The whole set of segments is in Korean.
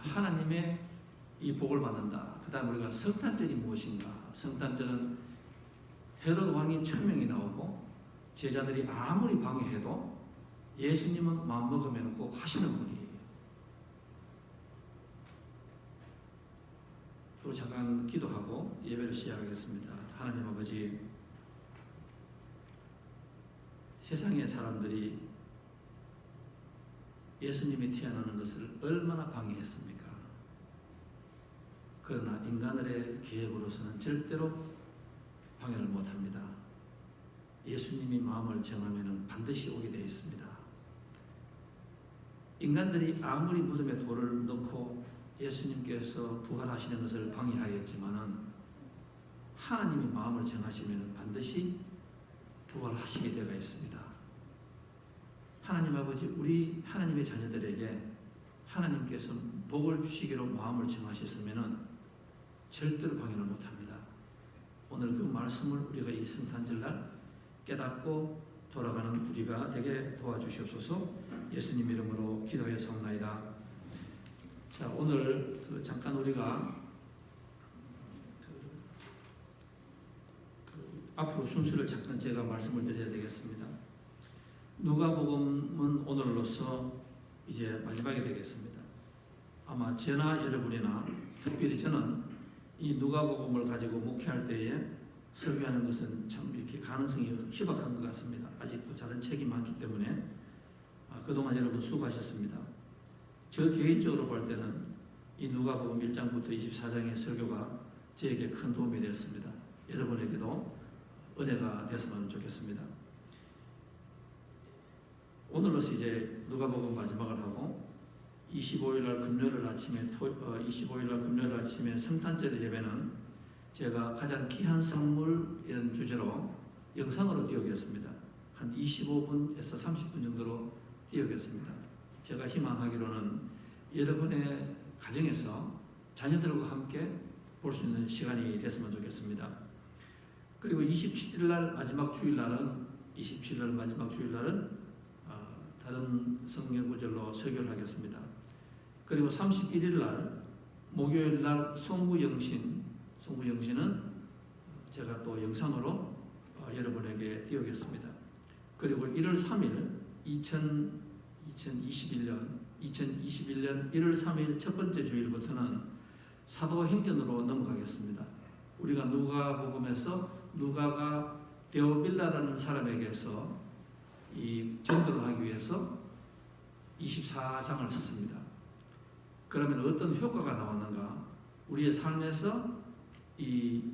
하나님의 이 복을 받는다. 그 다음에 우리가 성탄절이 무엇인가? 성탄절은 헤롯 왕이 천명이 나오고 제자들이 아무리 방해해도 예수님은 마음먹으면 꼭 하시는 분이에요. 또 잠깐 기도하고 예배를 시작하겠습니다. 하나님 아버지, 세상의 사람들이 예수님이 태어나는 것을 얼마나 방해했습니까? 그러나 인간들의 계획으로서는 절대로 방해를 못합니다. 예수님이 마음을 정하면 반드시 오게 되어 있습니다. 인간들이 아무리 무덤에 돌을 넣고 예수님께서 부활하시는 것을 방해하였지만은 하나님이 마음을 정하시면 반드시 부활하시게 되어 있습니다. 하나님 아버지, 우리 하나님의 자녀들에게 하나님께서 복을 주시기로 마음을 정하셨으면 절대로 방해를 못합니다. 오늘 그 말씀을 우리가 이 성탄절날 깨닫고 돌아가는 우리가 되게 도와주시옵소서. 예수님 이름으로 기도하여 사옵나이다. 자, 오늘 잠깐 우리가 앞으로 순서를 잠깐 제가 말씀을 드려야 되겠습니다. 누가복음은 오늘로서 이제 마지막이 되겠습니다. 아마 저나 여러분이나 특별히 저는 이 누가복음을 가지고 목회할 때에 설교하는 것은 참 이렇게 가능성이 희박한 것 같습니다. 아직도 다른 책이 많기 때문에 그동안 여러분 수고하셨습니다. 저 개인적으로 볼 때는 이 누가복음 1장부터 24장의 설교가 저에게 큰 도움이 되었습니다. 여러분에게도 은혜가 됐으면 좋겠습니다. 오늘로서 이제 누가복음 마지막을 하고 25일날 금요일 아침에 성탄절 예배는 제가 가장 귀한 선물 이런 주제로 영상으로 띄우겠습니다. 한 25분에서 30분 정도로 띄우겠습니다. 제가 희망하기로는 여러분의 가정에서 자녀들과 함께 볼 수 있는 시간이 됐으면 좋겠습니다. 그리고 27일 마지막 주일날은 다른 성경 구절로 설교를 하겠습니다. 그리고 31일 날 목요일 날 송구영신은 제가 또 영상으로 여러분에게 띄우겠습니다. 그리고 1월 3일 2021년 1월 3일 첫 번째 주일부터는 사도행전으로 넘어가겠습니다. 우리가 누가복음에서 누가가 데오빌라라는 사람에게서 이 전도를 하기 위해서 24장을 썼습니다. 그러면 어떤 효과가 나왔는가? 우리의 삶에서 이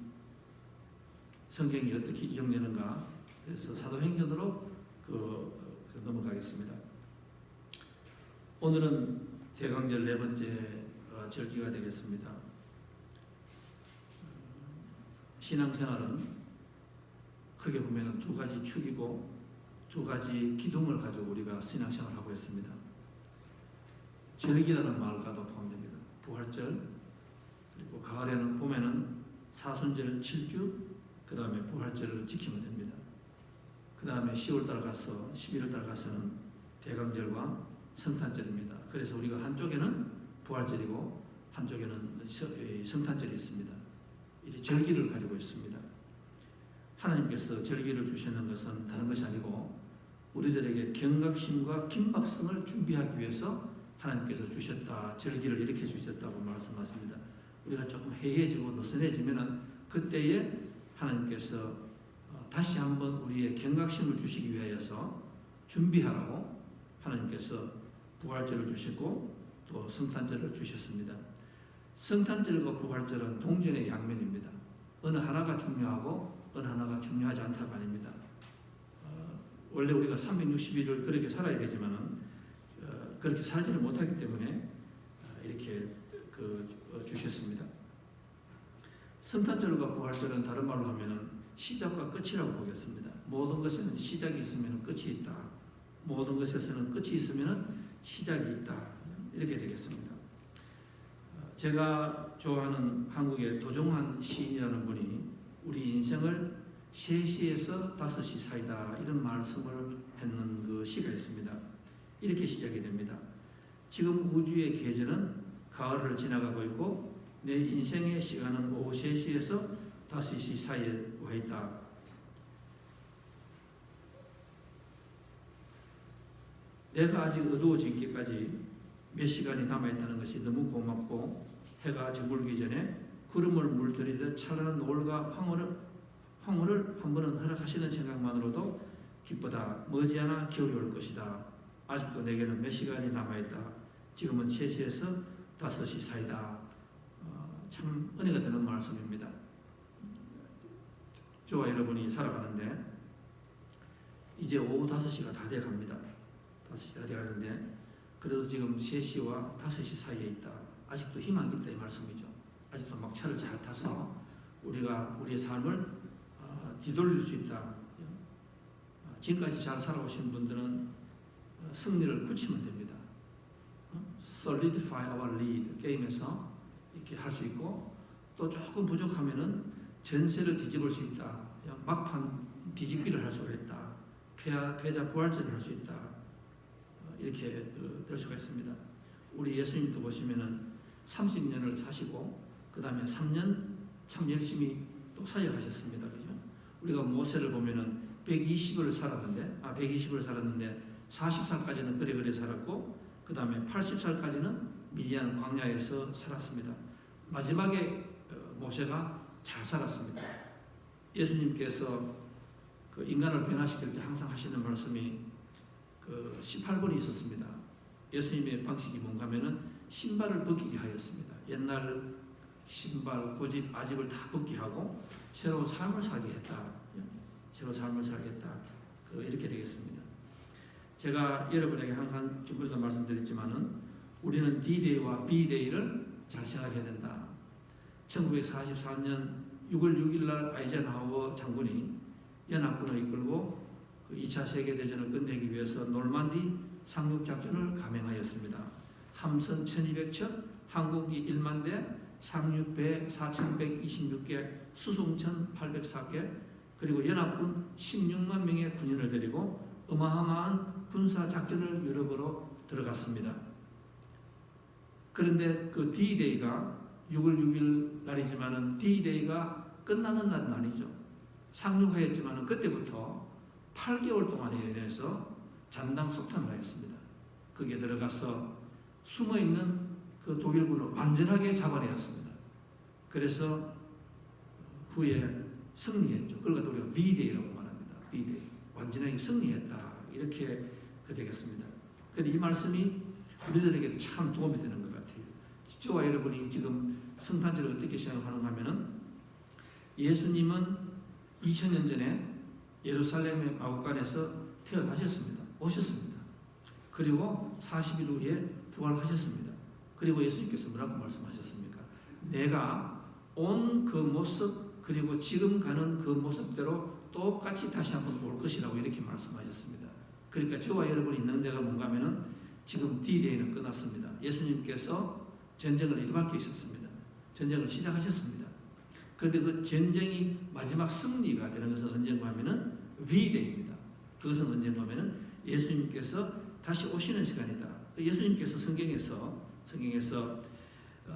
성경이 어떻게 이용되는가? 그래서 사도행전으로 넘어가겠습니다. 오늘은 대강절 네 번째 절기가 되겠습니다. 신앙생활은 크게 보면 두 가지 축이고 두 가지 기둥을 가지고 우리가 신앙생활을 하고 있습니다. 절기라는 말과도 포함됩니다. 부활절, 그리고 가을에는 봄에는 사순절 7주, 그 다음에 부활절을 지키면 됩니다. 그 다음에 10월달 가서 11월달 가서는 대강절과 성탄절입니다. 그래서 우리가 한쪽에는 부활절이고 한쪽에는 성탄절이 있습니다. 이제 절기를 가지고 있습니다. 하나님께서 절기를 주시는 것은 다른 것이 아니고 우리들에게 경각심과 긴박성을 준비하기 위해서 하나님께서 주셨다. 절기를 이렇게 주셨다고 말씀하십니다. 우리가 조금 해이해지고 느슨해지면은 그때에 하나님께서 다시 한번 우리의 경각심을 주시기 위하여서 준비하라고 하나님께서 부활절을 주시고 또 성탄절을 주셨습니다. 성탄절과 부활절은 동전의 양면입니다. 어느 하나가 중요하고 어느 하나가 중요하지 않다가 아닙니다. 원래 우리가 360일을 그렇게 살아야 되지만은 그렇게 살지를 못하기 때문에 이렇게 주셨습니다. 성탄절과 부활절은 다른 말로 하면은 시작과 끝이라고 보겠습니다. 모든 것에는 시작이 있으면 끝이 있다. 모든 것에서는 끝이 있으면 시작이 있다. 이렇게 되겠습니다. 제가 좋아하는 한국의 도종환 시인이라는 분이 우리 인생을 3시에서 5시 사이다 이런 말씀을 했는 그 시가 있습니다. 이렇게 시작이 됩니다. 지금 우주의 계절은 가을을 지나가고 있고 내 인생의 시간은 오후 3시에서 5시 사이에 와 있다. 내가 아직 어두워지기까지 몇 시간이 남아있다는 것이 너무 고맙고 해가 저물기 전에 구름을 물들이듯 찬란한 노을과 황홀을 한 번은 허락하시는 생각만으로도 기쁘다. 머지않아 겨울이 올 것이다. 아직도 내게는 몇 시간이 남아있다. 지금은 3시에서 5시 사이다. 참 은혜가 되는 말씀입니다. 저와 여러분이 살아가는데 이제 오후 5시가 다 돼갑니다. 5시 다 돼가는데 그래도 지금 3시와 5시 사이에 있다. 아직도 희망이 있다 이 말씀이죠. 아직도 막차를 잘 타서 우리가 우리의 삶을 뒤돌릴 수 있다. 지금까지 잘 살아오신 분들은 승리를 굳히면 됩니다. Solidify our lead 게임에서 이렇게 할 수 있고 또 조금 부족하면은 전세를 뒤집을 수 있다. 막판 뒤집기를 할 수가 있다. 패자 부활전을 할 수 있다. 이렇게 될 수가 있습니다. 우리 예수님도 보시면은 30년을 사시고 그 다음에 3년 참 열심히 또 사역하셨습니다. 그죠? 우리가 모세를 보면은 120을 살았는데 40살까지는 그래 살았고 그 다음에 80살까지는 미디안 광야에서 살았습니다. 마지막에 모세가 잘 살았습니다. 예수님께서 그 인간을 변화시킬 때 항상 하시는 말씀이 그 18번이 있었습니다. 예수님의 방식이 뭔가 하면은 신발을 벗기게 하였습니다. 옛날 신발, 고집, 아집을 다 벗게 하고 새로운 삶을 살게 했다. 새로운 삶을 살겠다. 이렇게 되겠습니다. 제가 여러분에게 항상 주부에도 말씀드렸지만은 우리는 D-Day와 B-Day를 잘 생각해야 된다. 1944년 6월 6일 날 아이젠하워 장군이 연합군을 이끌고 2차 세계대전을 끝내기 위해서 놀만디 상륙작전을 감행하였습니다. 함선 1200척, 항공기 1만 대, 상륙배 4126개, 수송선 804개, 그리고 연합군 16만 명의 군인을 데리고 어마어마한 군사작전을 유럽으로 들어갔습니다. 그런데 그 D-Day가 6월 6일 날이지만은 D-Day가 끝나는 날은 아니죠. 상륙하였지만은 그때부터 8개월 동안에 대해서 잔당 속탄을 하였습니다. 거기에 들어가서 숨어있는 그 독일군을 완전하게 잡아내었습니다. 그래서 후에 승리했죠. 그러니까 우리가 V-Day라고 말합니다. V-Day. 완전하게 승리했다. 이렇게 되겠습니다. 그런데 이 말씀이 우리들에게도 참 도움이 되는 것 같아요. 저와 여러분이 지금 성탄절을 어떻게 생각하는가 하면은 예수님은 2000년 전에 예루살렘의 마구간에서 태어나셨습니다. 오셨습니다. 그리고 40일 후에 부활하셨습니다. 그리고 예수님께서 뭐라고 말씀하셨습니까? 내가 온 그 모습 그리고 지금 가는 그 모습대로 똑같이 다시 한번 올 것이라고 이렇게 말씀하셨습니다. 그러니까 저와 여러분이 있는 데가 뭔가 하면은 지금 D-Day는 끝났습니다. 예수님께서 전쟁을 일밖에 있었습니다. 전쟁을 시작하셨습니다. 그런데 그 전쟁이 마지막 승리가 되는 것은 언젠가 하면은 V-Day입니다. 그것은 언젠가 하면은 예수님께서 다시 오시는 시간이다. 예수님께서 성경에서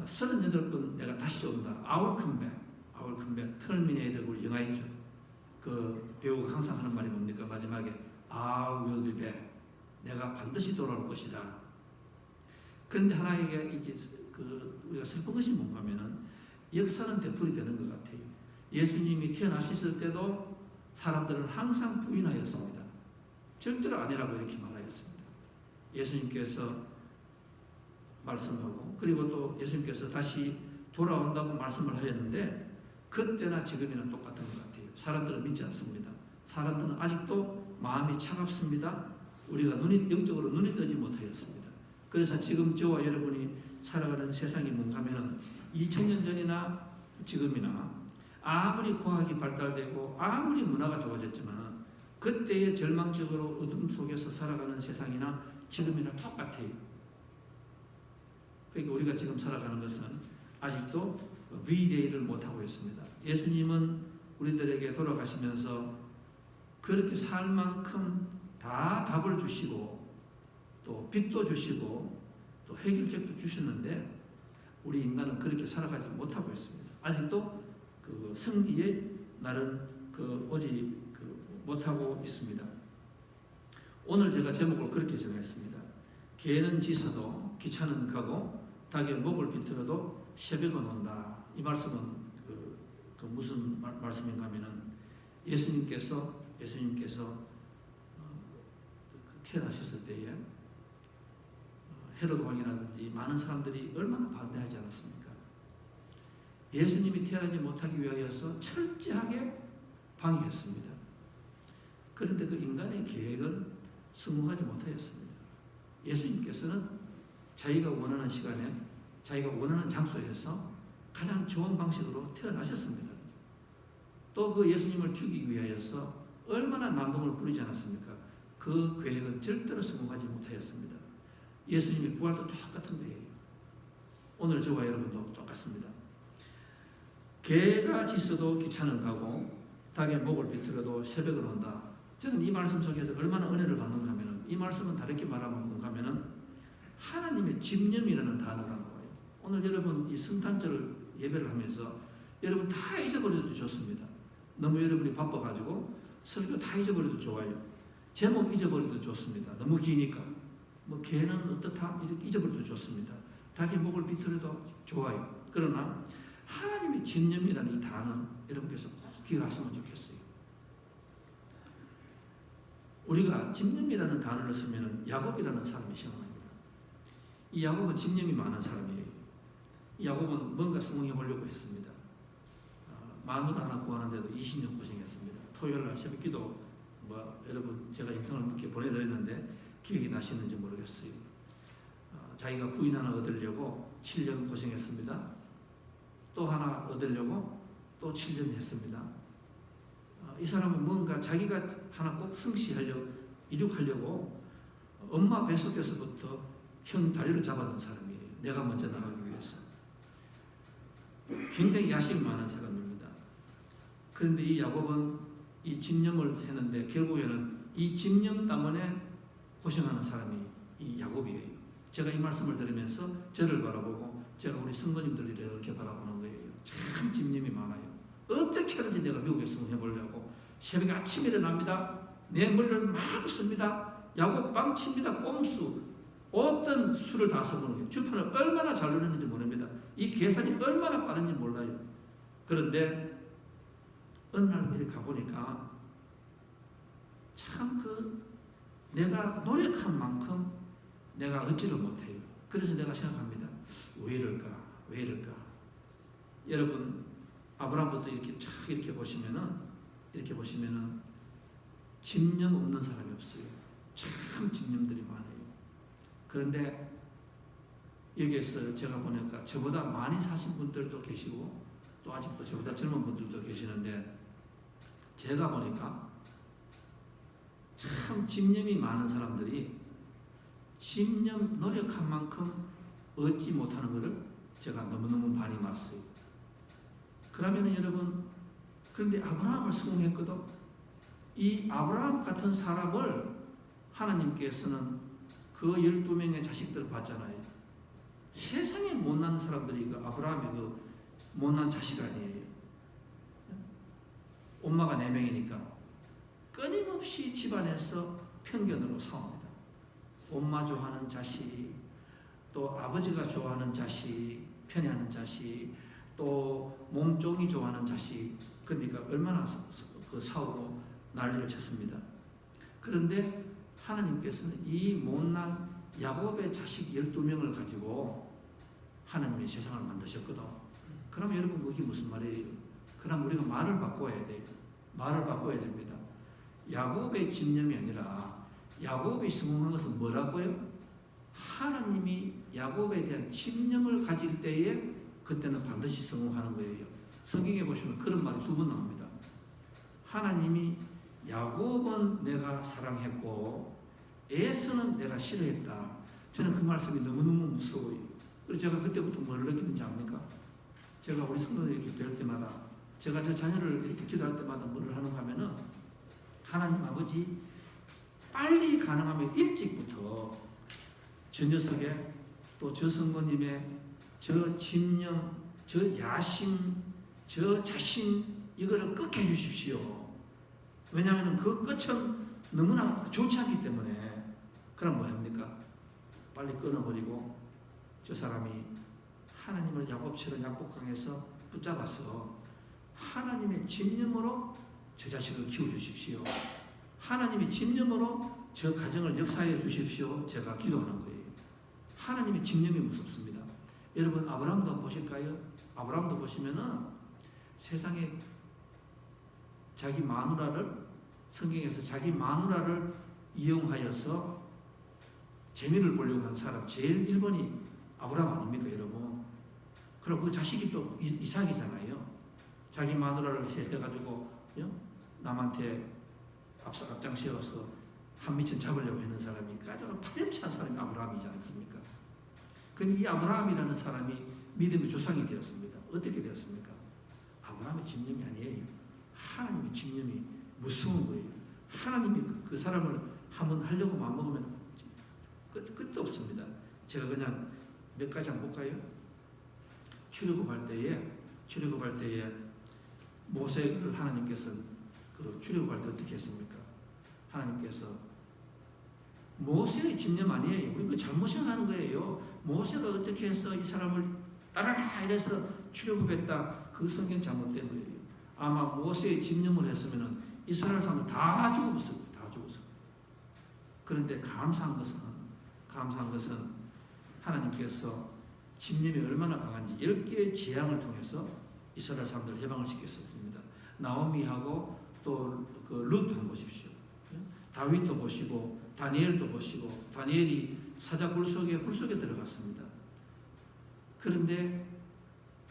38번 내가 다시 온다. I will come back. 터미네이터 영화 있죠. 그 배우가 항상 하는 말이 뭡니까? 마지막에 I will be back. 내가 반드시 돌아올 것이다. 그런데 하나에게 이게 우리가 슬픈 것이 뭔가 하면은 역사는 되풀이 되는 것 같아요. 예수님이 태어나셨을 때도 사람들은 항상 부인하였습니다. 절대로 아니라고 이렇게 말하였습니다. 예수님께서 말씀하고 그리고 또 예수님께서 다시 돌아온다고 말씀을 하였는데 그때나 지금이나 똑같은 것 같아요. 사람들은 믿지 않습니다. 사람들은 아직도 마음이 차갑습니다. 우리가 영적으로 눈이 뜨지 못하였습니다. 그래서 지금 저와 여러분이 살아가는 세상이 뭔가 하면 2000년 전이나 지금이나 아무리 과학이 발달되고 아무리 문화가 좋아졌지만 그때의 절망적으로 어둠 속에서 살아가는 세상이나 지금이나 똑같아요. 그러니까 우리가 지금 살아가는 것은 아직도 V-Day를 못하고 있습니다. 예수님은 우리들에게 돌아가시면서 그렇게 살 만큼 다 답을 주시고 또 빛도 주시고 또 해결책도 주셨는데 우리 인간은 그렇게 살아가지 못하고 있습니다. 아직도 그 승리의 날은 오지 못하고 있습니다. 오늘 제가 제목을 그렇게 정했습니다. 개는 짖어도 기차는 가고 닭의 목을 비틀어도 새벽은 온다. 이 말씀은 무슨 말씀인가 하면은 예수님께서 태어나셨을 때에 헤롯 왕이라든지 많은 사람들이 얼마나 반대하지 않았습니까? 예수님이 태어나지 못하기 위하여서 철저하게 방해했습니다. 그런데 그 인간의 계획은 성공하지 못하였습니다. 예수님께서는 자기가 원하는 시간에 자기가 원하는 장소에서 가장 좋은 방식으로 태어나셨습니다. 또 그 예수님을 죽이기 위하여서 얼마나 난동을 부리지 않았습니까? 그 계획은 절대로 성공하지 못하였습니다. 예수님의 부활도 똑같은 거예요. 오늘 저와 여러분도 똑같습니다. 개가 짖어도 기차는 가고 닭의 목을 비틀어도 새벽은 온다. 저는 이 말씀 속에서 얼마나 은혜를 받는가 하면은 이 말씀은 다르게 말하면 뭔가 하면은 하나님의 집념이라는 단어가 나와요. 오늘 여러분 이 성탄절 예배를 하면서 여러분 다 잊어버려도 좋습니다. 너무 여러분이 바빠가지고 설교 다 잊어버려도 좋아요. 제목 잊어버려도 좋습니다. 너무 기니까. 뭐 개는 어떻다 이렇게 잊어버려도 좋습니다. 닭의 목을 비틀어도 좋아요. 그러나 하나님의 집념이라는 이 단어 여러분께서 꼭 기억하시면 좋겠어요. 우리가 집념이라는 단어를 쓰면 야곱이라는 사람이 생각납니다. 이 야곱은 집념이 많은 사람이에요. 이 야곱은 뭔가 성공해보려고 했습니다. 마누라 하나 구하는데도 20년 고생했습니다. 토요일날 새벽기도 여러분 제가 영상을 이렇게 보내드렸는데 기억이 나시는지 모르겠어요. 자기가 부인 하나 얻으려고 7년 고생했습니다. 또 하나 얻으려고 또 7년 했습니다. 이 사람은 뭔가 자기가 하나 꼭 성취하려고 이룩하려고 엄마 뱃속에서부터 형 다리를 잡아놓은 사람이에요. 내가 먼저 나가기 위해서. 굉장히 야심이 많은 사람입니다. 그런데 이 야곱은 이 집념을 했는데 결국에는 이 집념 때문에 고생하는 사람이 이 야곱이에요. 제가 이 말씀을 들으면서 저를 바라보고 제가 우리 성도님들을 이렇게 바라보는 거예요. 참 집념이 많아요. 어떻게 하는지 내가 미국에 성공해보려고 새벽에 아침에 일어납니다. 내 머리를 막 씁니다. 야곱 빵칩니다. 꼼수. 어떤 수를 다 써보는 거예요. 주판을 얼마나 잘 누르는지 모릅니다. 이 계산이 얼마나 빠른지 몰라요. 그런데 어느 날 이렇게 가보니까 참 내가 노력한 만큼 내가 얻지를 못해요. 그래서 내가 생각합니다. 왜 이럴까? 왜 이럴까? 여러분 아브라함부터 이렇게 보시면은 집념 없는 사람이 없어요. 참 집념들이 많아요. 그런데 여기에서 제가 보니까 저보다 많이 사신 분들도 계시고 또 아직도 저보다 젊은 분들도 계시는데 제가 보니까 참 집념이 많은 사람들이 집념 노력한 만큼 얻지 못하는 것을 제가 너무너무 많이 봤어요. 그러면 여러분 그런데 아브라함을 성공했거든. 이 아브라함 같은 사람을 하나님께서는 그 12명의 자식들을 봤잖아요. 세상에 못난 사람들이 아브라함의 못난 자식 아니에요. 엄마가 4명이니까 끊임없이 집안에서 편견으로 싸웁니다. 엄마 좋아하는 자식, 또 아버지가 좋아하는 자식, 편애하는 자식, 또 몸종이 좋아하는 자식, 그러니까 얼마나 싸우고 난리를 쳤습니다. 그런데 하나님께서는 이 못난 야곱의 자식 12명을 가지고 하나님이 세상을 만드셨거든. 그럼 여러분 그게 무슨 말이에요? 그럼 우리가 말을 바꿔야 돼요. 말을 바꿔야 됩니다. 야곱의 집념이 아니라 야곱이 성공한 것은 뭐라고요? 하나님이 야곱에 대한 집념을 가질 때에 그때는 반드시 성공하는 거예요. 성경에 보시면 그런 말이 2번 나옵니다. 하나님이 야곱은 내가 사랑했고 에서는 내가 싫어했다. 저는 그 말씀이 너무너무 무서워요. 그래서 제가 그때부터 뭘 느끼는지 압니까? 제가 우리 성도들 이렇게 뵐 때마다 제가 제 자녀를 이렇게 기도할 때마다 뭐를 하는가 하면은 하나님 아버지 빨리 가능하면 일찍부터 저 녀석의 또 저 성도님의 저 집념, 저 야심, 저 자신 이거를 꺾게 해주십시오. 왜냐하면 그 끝은 너무나 좋지 않기 때문에. 그럼 뭐 합니까? 빨리 끊어버리고 저 사람이 하나님을 야곱처럼 약복강해서 붙잡아서 하나님의 집념으로 저 자식을 키워주십시오. 하나님의 집념으로 저 가정을 역사해 주십시오. 제가 기도하는 거예요. 하나님의 집념이 무섭습니다. 여러분 아브라함도 한번 보실까요? 아브라함도 보시면은 세상에 자기 마누라를 성경에서 자기 마누라를 이용하여서 재미를 보려고 한 사람 제일 1번이 아브라함 아닙니까 여러분? 그리고 그 자식이 또 이삭이잖아요. 자기 마누라를 해가지고 남한테 앞장 세워서 한미천 잡으려고 했는 사람이 아주 파렴치한 사람이 아브라함이지 않습니까? 그런데 이 아브라함이라는 사람이 믿음의 조상이 되었습니다. 어떻게 되었습니까? 아브라함의 집념이 아니에요. 하나님의 집념이 무서운 거예요. 하나님이 그 사람을 한번 하려고 마음먹으면 끝도 없습니다. 제가 그냥 몇 가지 한번 볼까요? 출애굽할 때에 모세를 하나님께서 출애굽할 때 어떻게 했습니까? 하나님께서 모세의 집념 아니에요. 우리 그 잘못 생각하는 거예요. 모세가 어떻게 해서 이 사람을 따라라 이래서 출애굽했다. 그 성경 잘못된 거예요. 아마 모세의 집념을 했으면 이스라엘 사람은 다 죽었어요. 다 죽었어요. 그런데 감사한 것은 하나님께서 집념이 얼마나 강한지 10개의 재앙을 통해서 이스라엘 사람들을 해방을 시켰었습니다. 나오미하고 또 그 룻 한번 보십시오. 다윗도 보시고 다니엘도 보시고 다니엘이 사자 불 속에 들어갔습니다. 그런데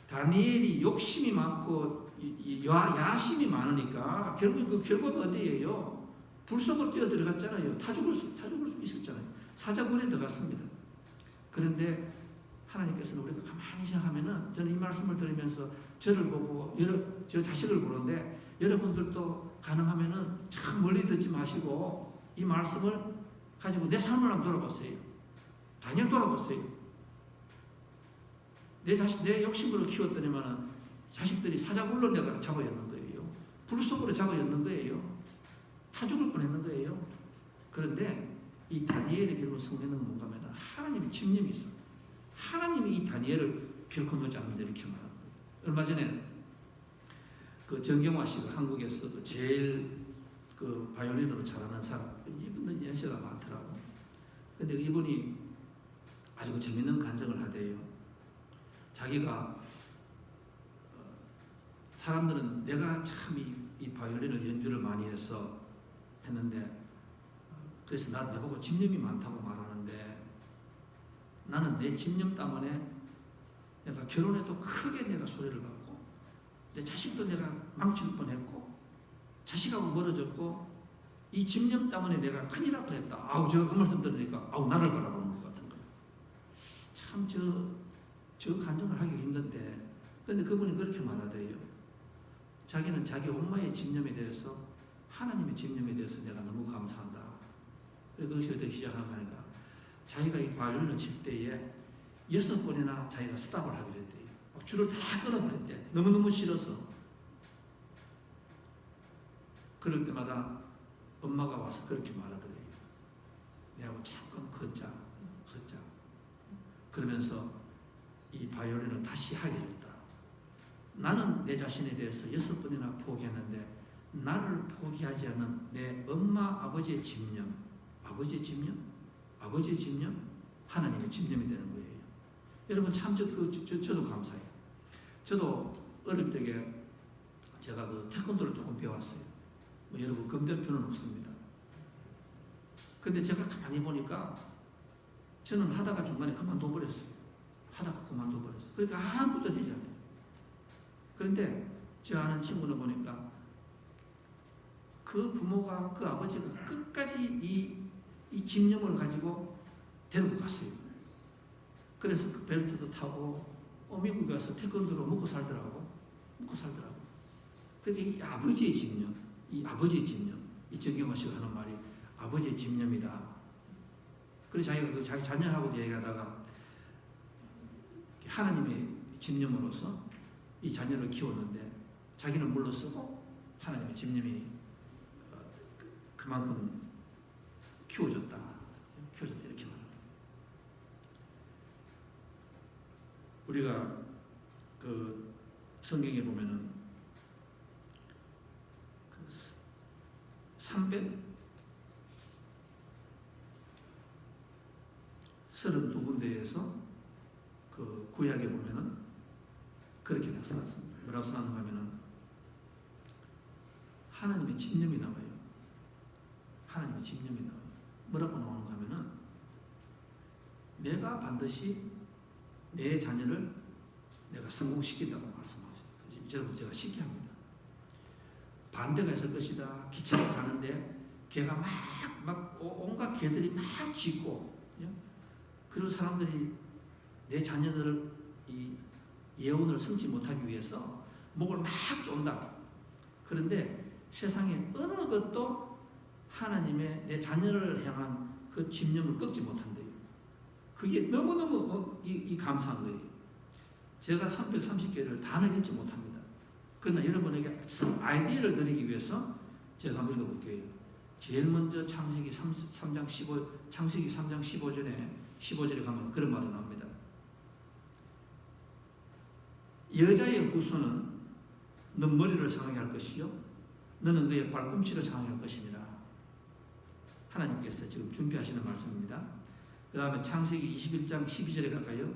다니엘이 욕심이 많고 야심이 많으니까 결국 그 결과가 어디예요? 불 속으로 뛰어 들어갔잖아요. 타 죽을 수 있었잖아요. 사자굴에 들어갔습니다. 그런데 하나님께서는 우리가 가만히 생각하면은 저는 이 말씀을 들으면서 저를 보고 저 자식을 보는데 여러분들도 가능하면은 참 멀리 듣지 마시고 이 말씀을 가지고 내 삶을 한번 돌아보세요. 당연히 돌아보세요. 내 욕심으로 키웠더니만은 자식들이 사자굴로 내가 잡아였는 거예요. 불 속으로 잡아였는 거예요. 타 죽을 뻔했는 거예요. 그런데 이 다니엘의 결국 성내는 뭔가 하면 하나님의 집념이 있어. 하나님이 이 다니엘을 결코 놓지 않는다 이렇게 말하는 거예요. 얼마 전에 그 정경화 씨가 한국에서 제일 그 바이올린으로 잘하는 사람, 이분은 연세가 많더라고. 근데 이분이 아주 재밌는 간증을 하대요. 자기가 사람들은 내가 참 이 바이올린을 연주를 많이 해서 했는데 그래서 나보고 집념이 많다고 말하는데 나는 내 집념 때문에 내가 결혼해도 크게 내가 소리를 받고 내 자식도 내가 망칠 뻔했고 자식하고 멀어졌고 이 집념 때문에 내가 큰일 날 뻔했다. 아우 제가 그 말씀 들으니까 아우 나를 바라보는 것 같은 거예요. 참 저 간증을 하기가 힘든데 근데 그분이 그렇게 말하대요. 자기는 자기 엄마의 집념에 대해서 하나님의 집념에 대해서 내가 너무 감사한다. 그래서 그것이 어떻게 시작하는가 자기가 이 바이올린을 칠 때에 6번이나 자기가 스탑을 하기로 했대요. 줄을 다 끊어버렸대. 너무너무 싫어서. 그럴 때마다 엄마가 와서 그렇게 말하더래요. 내하고 잠깐 걷자. 그러면서 이 바이올린을 다시 하게 해줬다. 나는 내 자신에 대해서 6번이나 포기했는데 나를 포기하지 않은 내 엄마 아버지의 집념 하나님의 집념이 되는 거예요. 여러분 참 저도 감사해요. 저도 어릴 적에 제가 그 태권도를 조금 배웠어요. 여러분 금대표는 없습니다. 근데 제가 가만히 보니까 저는 하다가 중간에 그만둬버렸어요. 그러니까 아무것도 되잖아요. 그런데 저 아는 친구는 보니까 그 부모가 그 아버지가 끝까지 이 집념을 가지고 데리고 갔어요. 그래서 그 벨트도 타고 미국에 가서 태권도로 먹고 살더라고. 그러니까 이 아버지의 집념, 이 정경화 씨가 하는 말이 아버지의 집념이다. 그래서 자기가 자기 자녀하고도 얘기하다가 하나님의 집념으로서 이 자녀를 키웠는데 자기는 물러서고 하나님의 집념이 그만큼 키워졌다 이렇게 말합니다. 우리가 그 성경에 보면은 그 332군데에서 그 구약에 보면은 그렇게 나타났습니다. 뭐라고 나타나는가 하면은 하나님의 집념이 나와요. 하나님의 집념이 나와요. 뭐라고 나오는가 하면은 내가 반드시 내 자녀를 내가 성공시킨다고 말씀하죠. 여러분 제가 쉽게 합니다. 반대가 있을 것이다. 기차로 가는데 개가 막 온갖 개들이 막 짖고 그리고 사람들이 내 자녀들을 이 예언을 성취 못하기 위해서 목을 막 쫀다. 그런데 세상에 어느 것도 하나님의 내 자녀를 향한 그 집념을 꺾지 못한대요. 그게 너무너무 이 감사한 거예요. 제가 330개를 다 읽지 못합니다. 그러나 여러분에게 아이디어를 드리기 위해서 제가 한번 읽어볼게요. 제일 먼저 창세기 3장 15절에 가면 그런 말이 나옵니다. 여자의 후손은 너 머리를 상하게 할 것이요 너는 그의 발꿈치를 상하게 할 것이니라. 하나님께서 지금 준비하시는 말씀입니다. 그 다음에 창세기 21장 12절에 갈까요?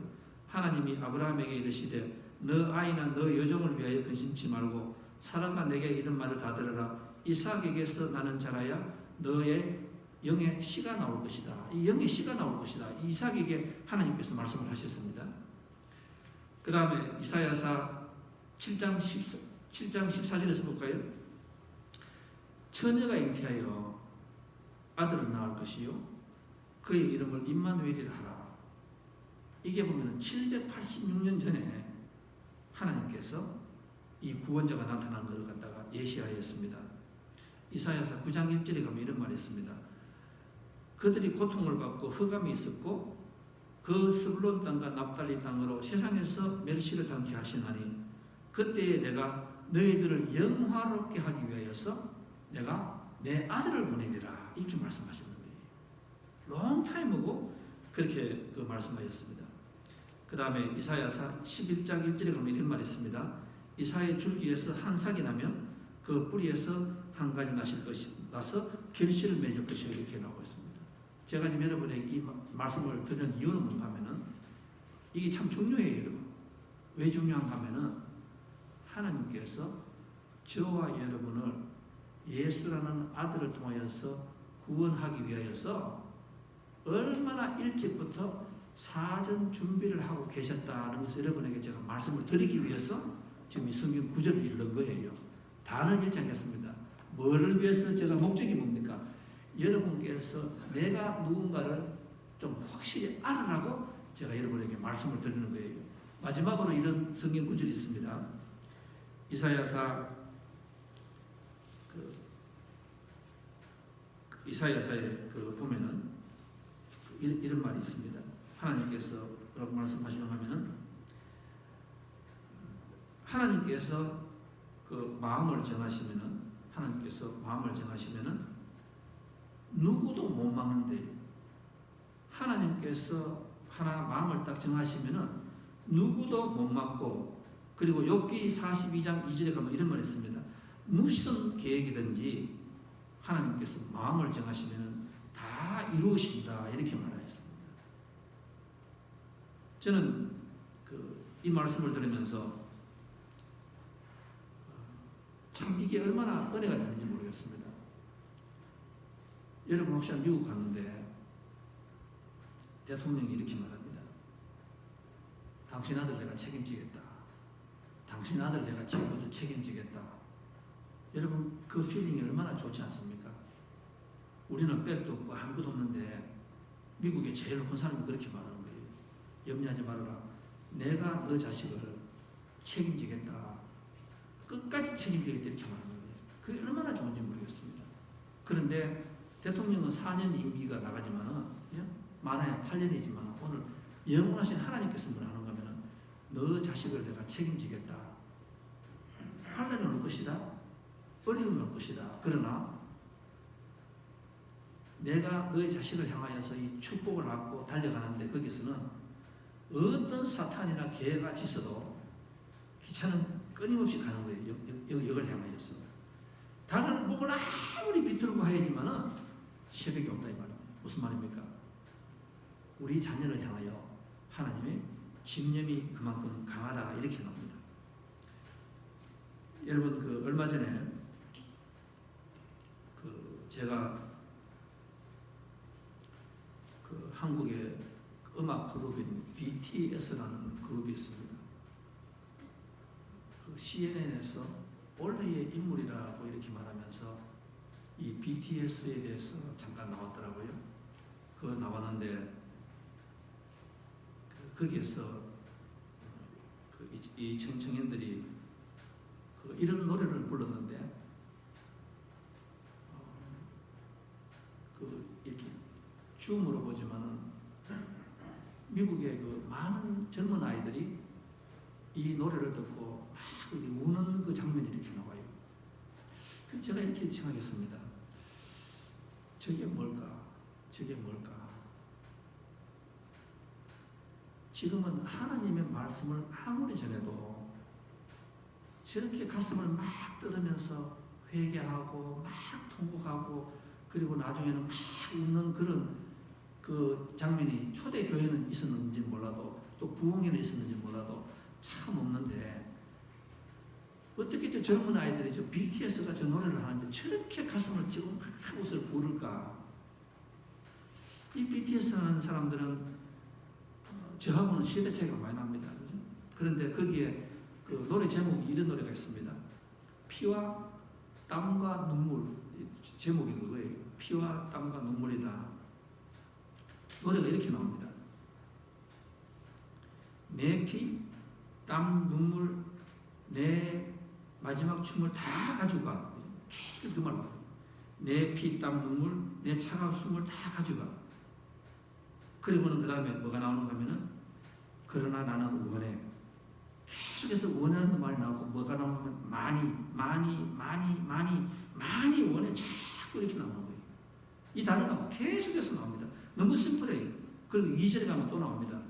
하나님이 아브라함에게 이르시되 너 아이나 너 여종을 위하여 근심치 말고 사라가 내게 이런 말을 다 들어라. 이삭에게서 나는 자라야 너의 영의 씨가 나올 것이다. 이 영의 씨가 나올 것이다. 이 이삭에게 하나님께서 말씀을 하셨습니다. 그 다음에 이사야서 7장 14절에서 볼까요? 처녀가 잉태하여 아들을 낳을 것이요 그의 이름을 임마누엘이라 하라. 이게 보면 786년 전에 하나님께서 이 구원자가 나타난 것을 갖다가 예시하였습니다. 이사야서 9장 1절에 가면 이런 말이 있습니다. 그들이 고통을 받고 흑암이 있었고 그 스불론 땅과 납달리 땅으로 세상에서 멸시를 당케 하시나니 그때에 내가 너희들을 영화롭게 하기 위하여서 내가 내 아들을 보내리라. 이렇게 말씀하시는 거예요. long time이고 그렇게 그 말씀하셨습니다. 그 다음에 이사야서 11장 1절에 가면 이런 말이 있습니다. 이사의 줄기에서 한 삭이 나면 그 뿌리에서 한 가지 나서 결실을 맺을 것이요 이렇게 나오고 있습니다. 제가 지금 여러분에게 이 말씀을 드리는 이유는 뭔가 하면은 이게 참 중요해요, 여러분. 왜 중요한가 하면은 하나님께서 저와 여러분을 예수라는 아들을 통하여서 구원하기 위하여서 얼마나 일찍부터 사전 준비를 하고 계셨다는 것을 여러분에게 제가 말씀을 드리기 위해서 지금 이 성경 구절을 읽는 거예요. 다는 읽지 않겠습니다. 뭐를 위해서 제가 목적이 뭡니까? 여러분께서 내가 누군가를 좀 확실히 알아라고 제가 여러분에게 말씀을 드리는 거예요. 마지막으로 이런 성경 구절이 있습니다. 이사야서에 보면은 이런 말이 있습니다. 하나님께서 뭐라고 말씀하시는가 하면은 하나님께서 그 마음을 정하시면은 누구도 못 막는데 하나님께서 하나 마음을 딱 정하시면은 누구도 못 막고 그리고 욥기 42장 2절에 가면 이런 말이 있습니다. 무슨 계획이든지 하나님께서 마음을 정하시면은 다 이루어진다 이렇게 말하였습니다. 저는 이 말씀을 들으면서 참 이게 얼마나 은혜가 되는지 모르겠습니다. 여러분 혹시 미국 갔는데 대통령이 이렇게 말합니다. 당신 아들 내가 책임지겠다. 당신 아들 내가 지금부터 책임지겠다. 여러분 그 필링이 얼마나 좋지 않습니까? 우리는 백도 없고 아무것도 없는데 미국의 제일 높은 사람이 그렇게 말하는 거예요. 염려하지 말아라. 내가 너 자식을 책임지겠다. 끝까지 책임지겠다 이렇게 말하는 거예요. 그게 얼마나 좋은지 모르겠습니다. 그런데 대통령은 4년 임기가 나가지만은 많아야 8년이지만 오늘 영원하신 하나님께서 뭐라 하는가 하면은 너 자식을 내가 책임지겠다. 환란이 올 것이다. 어려움이 올 것이다. 그러나 내가 너의 자식을 향하여서 이 축복을 안고 달려가는데 거기서는 어떤 사탄이나 개가 짖어도 기차는 끊임없이 가는 거예요. 역을 향하여서. 다른 목을 아무리 비틀고 하야지만은 새벽이 온다 이 말입니다. 무슨 말입니까? 우리 자녀를 향하여 하나님의 집념이 그만큼 강하다 이렇게 나옵니다. 여러분 그 얼마 전에 그 제가 그 한국의 음악 그룹인 BTS라는 그룹이 있습니다. 그 CNN에서 원래의 인물이라고 이렇게 말하면서 이 BTS에 대해서 잠깐 나왔더라고요. 그 나왔는데 거기에서 이 청년들이 그 이런 노래를 불렀는데 그 이렇게 춤으로 보지만은 미국의 그 많은 젊은 아이들이 이 노래를 듣고 막 우는 그 장면이 이렇게 나와요. 그래서 제가 이렇게 생각했습니다. 저게 뭘까? 저게 뭘까? 지금은 하나님의 말씀을 아무리 전해도 저렇게 가슴을 막 뜯으면서 회개하고 막 통곡하고 그리고 나중에는 막 웃는 그런 그 장면이 초대교회는 있었는지 몰라도 또 부흥회는 있었는지 몰라도 참 없는데 어떻게 저 젊은 아이들이 저 BTS가 저 노래를 하는데 저렇게 가슴을 찌고 막 웃을 부를까? 이 BTS 하는 사람들은 저하고는 시대 차이가 많이 납니다. 그죠? 그런데 거기에 그 노래 제목이 이런 노래가 있습니다. 피와 땀과 눈물. 제목이 그거예요. 피와 땀과 눈물이다. 노래가 이렇게 나옵니다. 내 피, 땀, 눈물, 내 마지막 춤을 다 가져가. 계속해서 그 말 나와요. 내 피, 땀, 눈물, 내 차가운 숨을 다 가져가. 그리고는 그 다음에 뭐가 나오는가 하면은 그러나 나는 원해. 계속해서 원하는 말이 나오고 뭐가 나오면 많이 원해. 자꾸 이렇게 나오는 거예요. 이 단어가 계속해서 나옵니다. 너무 심플해요. 그리고 2절에 가면 또 나옵니다.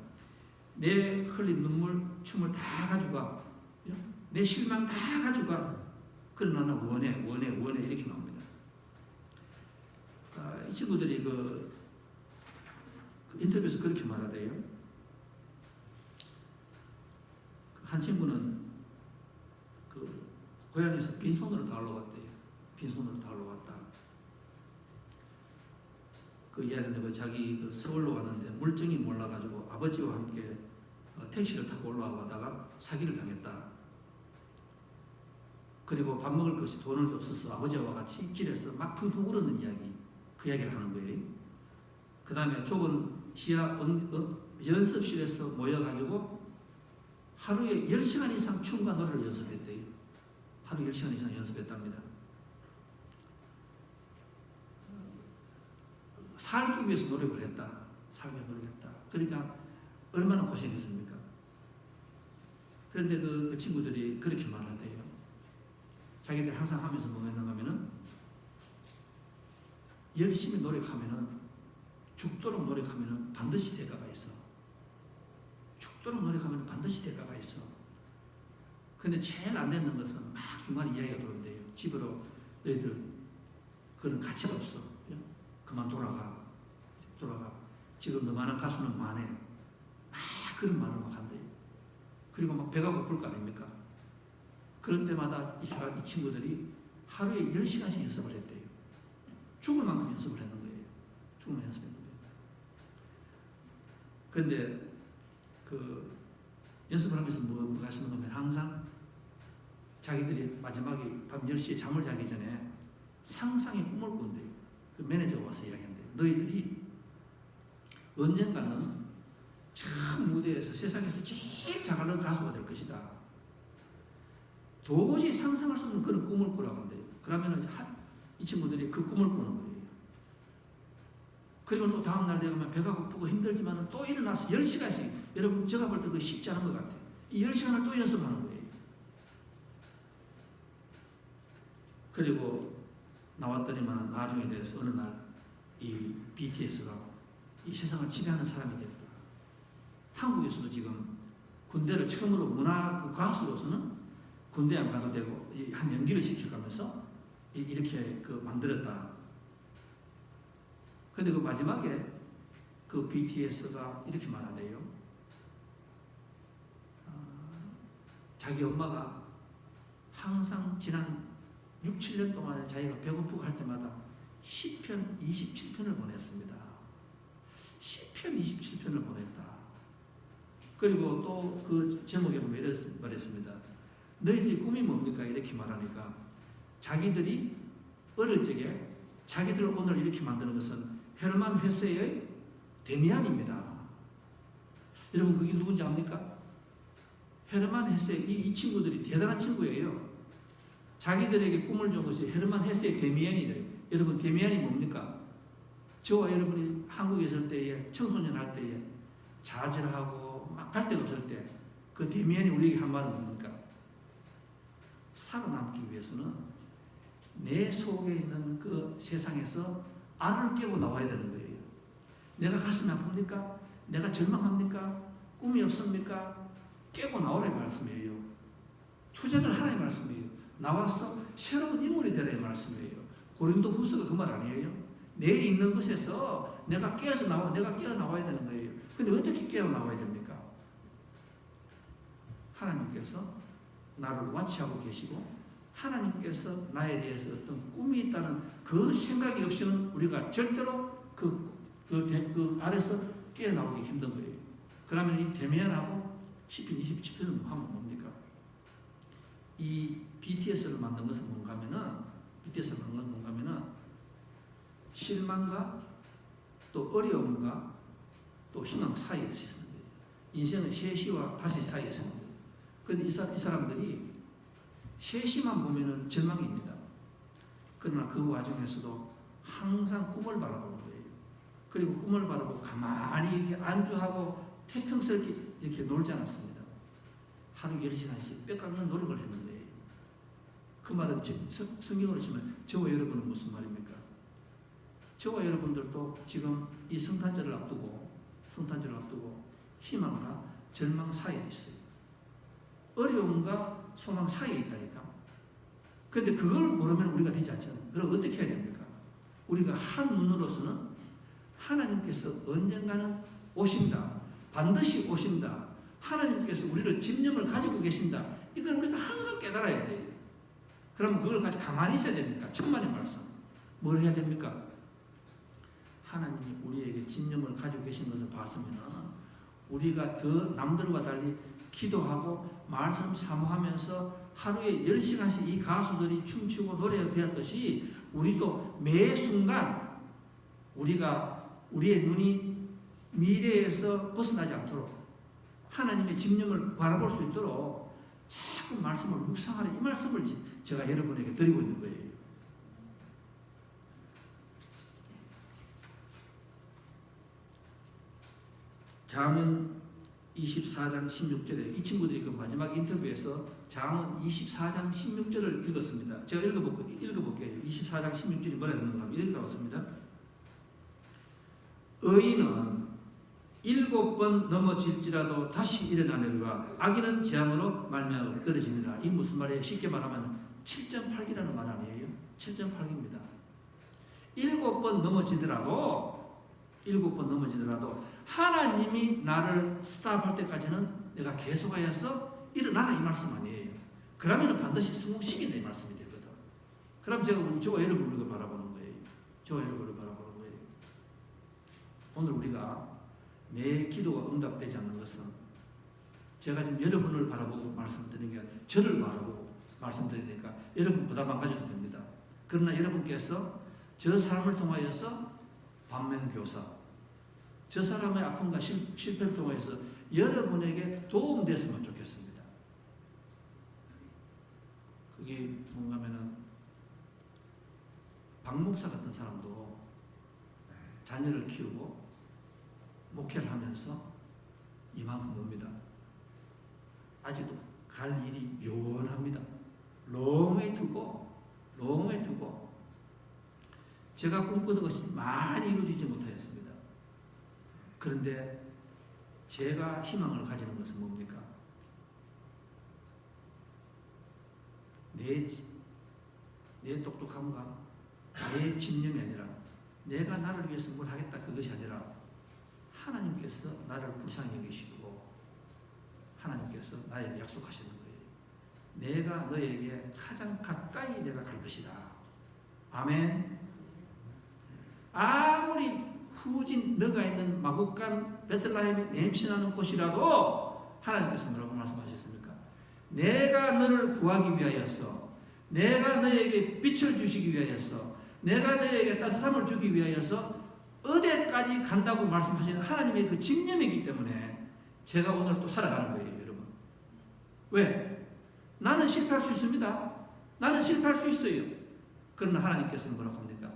내 흘린 눈물, 춤을 다 가져가. 내 실망 다 가져가. 그러나 나는 원해 이렇게 나옵니다. 이 친구들이 그 인터뷰에서 그렇게 말하대요. 한 친구는 그 고향에서 빈손으로 달러 왔대요. 빈손으로 달러 왔다. 그 이야기인데 자기 그 서울로 왔는데 물정이 몰라가지고 아버지와 함께 택시를 타고 올라가다가 사기를 당했다. 그리고 밥 먹을 것이 돈이 없어서 아버지와 같이 길에서 막 펑펑 울었는 이야기. 그 이야기를 하는 거예요. 그 다음에 좁은 지하 연습실에서 모여가지고 하루에 10시간 이상 춤과 노래를 연습했대요. 하루 10시간 이상 연습했답니다. 살기 위해서 노력을 했다. 살기 위해서 노력했다. 그러니까 얼마나 고생했습니까? 그런데 그 친구들이 그렇게 말하대요. 자기들 항상 하면서 뭐 했는가 하면은 열심히 노력하면은 죽도록 노력하면은 반드시 대가가 있어. 죽도록 노력하면 반드시 대가가 있어. 근데 제일 안 되는 것은 막 중간에 이야기가 돌는데요. 집으로 너희들 그런 가치가 없어. 그만 돌아가. 지금 너만한 가수는 많해. 막 그런 말을 막 한대요. 그리고 막 배가 고플 거 아닙니까? 그런 때마다 이 친구들이 하루에 10시간씩 연습을 했대요. 죽을 만큼 연습을 했는 거예요. 죽을 만큼 연습했는 거예요. 그런데 그 연습을 하면서 뭐가 하시는 거면 항상 자기들이 마지막에 밤 10시에 잠을 자기 전에 상상의 꿈을 꾼대요. 그 매니저가 와서 이야기한대요. 너희들이 언젠가는 저 무대에서 세상에서 제일 잘하는 가수가 될 것이다. 도저히 상상할 수 없는 그런 꿈을 꾸라고 한대요. 그러면은 이 친구들이 그 꿈을 꾸는 거예요. 그리고 또 다음날 되면 배가 고프고 힘들지만 또 일어나서 10시간씩 여러분 제가 볼 때 그거 쉽지 않은 것 같아요. 이 10시간을 또 연습하는 거예요. 그리고 나왔더니만 나중에 대해서 어느 날 이 BTS가 이 세상을 지배하는 사람이 됐다. 한국에서도 지금 군대를 처음으로 문화 그 가수로서는 군대 안 가도 되고 한 연기를 시켜가면서 이렇게 그 만들었다. 근데 그 마지막에 그 BTS가 이렇게 말하대요. 자기 엄마가 항상 지난 6, 7년 동안에 자기가 배고프고 할 때마다 10편, 27편을 보냈습니다. 10편, 27편을 보냈다. 그리고 또 그 제목에 보면 이렇게 말했습니다. 너희들이 꿈이 뭡니까? 이렇게 말하니까 자기들이 어릴 적에 자기들 오늘 이렇게 만드는 것은 헤르만 헤세의 데미안입니다. 여러분 그게 누군지 압니까? 헤르만 헤세 이 친구들이 대단한 친구예요. 자기들에게 꿈을 준 것이 헤르만 헤세의 데미안이래요. 여러분 데미안이 뭡니까? 저와 여러분이 한국에 있을 때에 청소년 할 때에 자질하고 막 갈 데가 없을 때 그 데미안이 우리에게 한 말은 뭡니까? 살아남기 위해서는 내 속에 있는 그 세상에서 알을 깨고 나와야 되는 거예요. 내가 가슴이 아픕니까? 내가 절망합니까? 꿈이 없습니까? 깨고 나오라의 말씀이에요. 투쟁을 하라의 말씀이에요. 나와서 새로운 인물이 되라의 말씀이에요. 고린도 후서가 그 말 아니에요? 내 있는 것에서 내가 깨어 나와야 되는 거예요. 근데 어떻게 깨어 나와야 됩니까? 하나님께서 나를 와치하고 계시고 하나님께서 나에 대해서 어떤 꿈이 있다는 그 생각이 없이는 우리가 절대로 그 아래서 깨어나오기 힘든 거예요. 그러면 이 데미안하고 10편, 27편을 하면 뭡니까? 이 BTS를 만든 것은 뭔가 하면은 실망과 또 어려움과 또 희망 사이에 있는 거예요. 인생은 셋시와 다시 사이에 있는 거예요. 그런데 이 사람들이 셋시만 보면은 절망입니다. 그러나 그 와중에서도 항상 꿈을 바라보는 거예요. 그리고 꿈을 바라보고 가만히 이렇게 안주하고 태평스럽게 이렇게 놀지 않았습니다. 하루 10시간씩 뼈 깎는 노력을 했는 거예요. 그 말은 성경으로 치면 저와 여러분은 무슨 말입니까? 저와 여러분들도 지금 이 성탄절을 앞두고 희망과 절망 사이에 있어요. 어려움과 소망 사이에 있다니까. 그런데 그걸 모르면 우리가 되지 않잖아요. 그럼 어떻게 해야 됩니까? 우리가 한 눈으로서는 하나님께서 언젠가는 오신다. 반드시 오신다. 하나님께서 우리를 집념을 가지고 계신다. 이걸 우리가 항상 깨달아야 돼요. 그러면 그걸 가지고 가만히 있어야 됩니까? 천만의 말씀. 뭘 해야 됩니까? 하나님이 우리에게 집념을 가지고 계신 것을 봤으면 우리가 더 남들과 달리 기도하고 말씀 사모하면서 하루에 10시간씩 이 가수들이 춤추고 노래 배웠듯이 우리도 매 순간 우리의 눈이 미래에서 벗어나지 않도록 하나님의 집념을 바라볼 수 있도록 자꾸 말씀을 묵상하는 이 말씀을 제가 여러분에게 드리고 있는 거예요. 잠언 24장 16절에 이 친구들이 그 마지막 인터뷰에서 잠언 24장 16절을 읽었습니다. 제가 읽어볼게요. 24장 16절이 뭐라 했는가 하면 이렇게 나왔습니다. 의인은 7번 넘어질지라도 다시 일어나느니라. 악인은 재앙으로 말미암아 떨어지느니라. 이게 무슨 말이에요? 쉽게 말하면 7.8기라는 말 아니에요? 7.8기입니다. 7번 넘어지더라도 하나님이 나를 스탑할 때까지는 내가 계속하여서 일어나라 이 말씀 아니에요. 그러면 반드시 성공시킨다 이 말씀이 되거든. 그럼 제가 저와 여러분을 바라보는 거예요. 오늘 우리가 내 기도가 응답되지 않는 것은 제가 지금 여러분을 바라보고 말씀드리는 게 아니라 저를 바라보고 말씀드리니까 여러분 부담 안 가져도 됩니다. 그러나 여러분께서 저 사람을 통하여서 반면교사, 저 사람의 아픔과 실패를 통해서 여러분에게 도움됐으면 좋겠습니다. 그게 뭔가 하면은 박 목사 같은 사람도 자녀를 키우고 목회를 하면서 이만큼 옵니다. 아직도 갈 일이 요원합니다. 롱웨이 투고, 롱웨이 투고. 제가 꿈꾸던 것이 많이 이루어지지 못하였습니다. 그런데 제가 희망을 가지는 것은 뭡니까? 내 똑똑함과 내 집념이 아니라 내가 나를 위해서 뭘 하겠다 그것이 아니라 하나님께서 나를 불쌍히 여기시고 하나님께서 나에게 약속하시는 거예요. 내가 너에게 가장 가까이 내가 갈 것이다. 아멘. 아무리 후진 너가 있는 마국간 베들레헴의 냄새나는 곳이라도 하나님께서 뭐라고 말씀하셨습니까? 내가 너를 구하기 위하여서, 내가 너에게 빛을 주시기 위하여서, 내가 너에게 따뜻함을 주기 위하여서 어디까지 간다고 말씀하시는 하나님의 그 집념이기 때문에 제가 오늘 또 살아가는 거예요, 여러분. 왜? 나는 실패할 수 있습니다. 나는 실패할 수 있어요. 그러나 하나님께서는 뭐라고 합니까?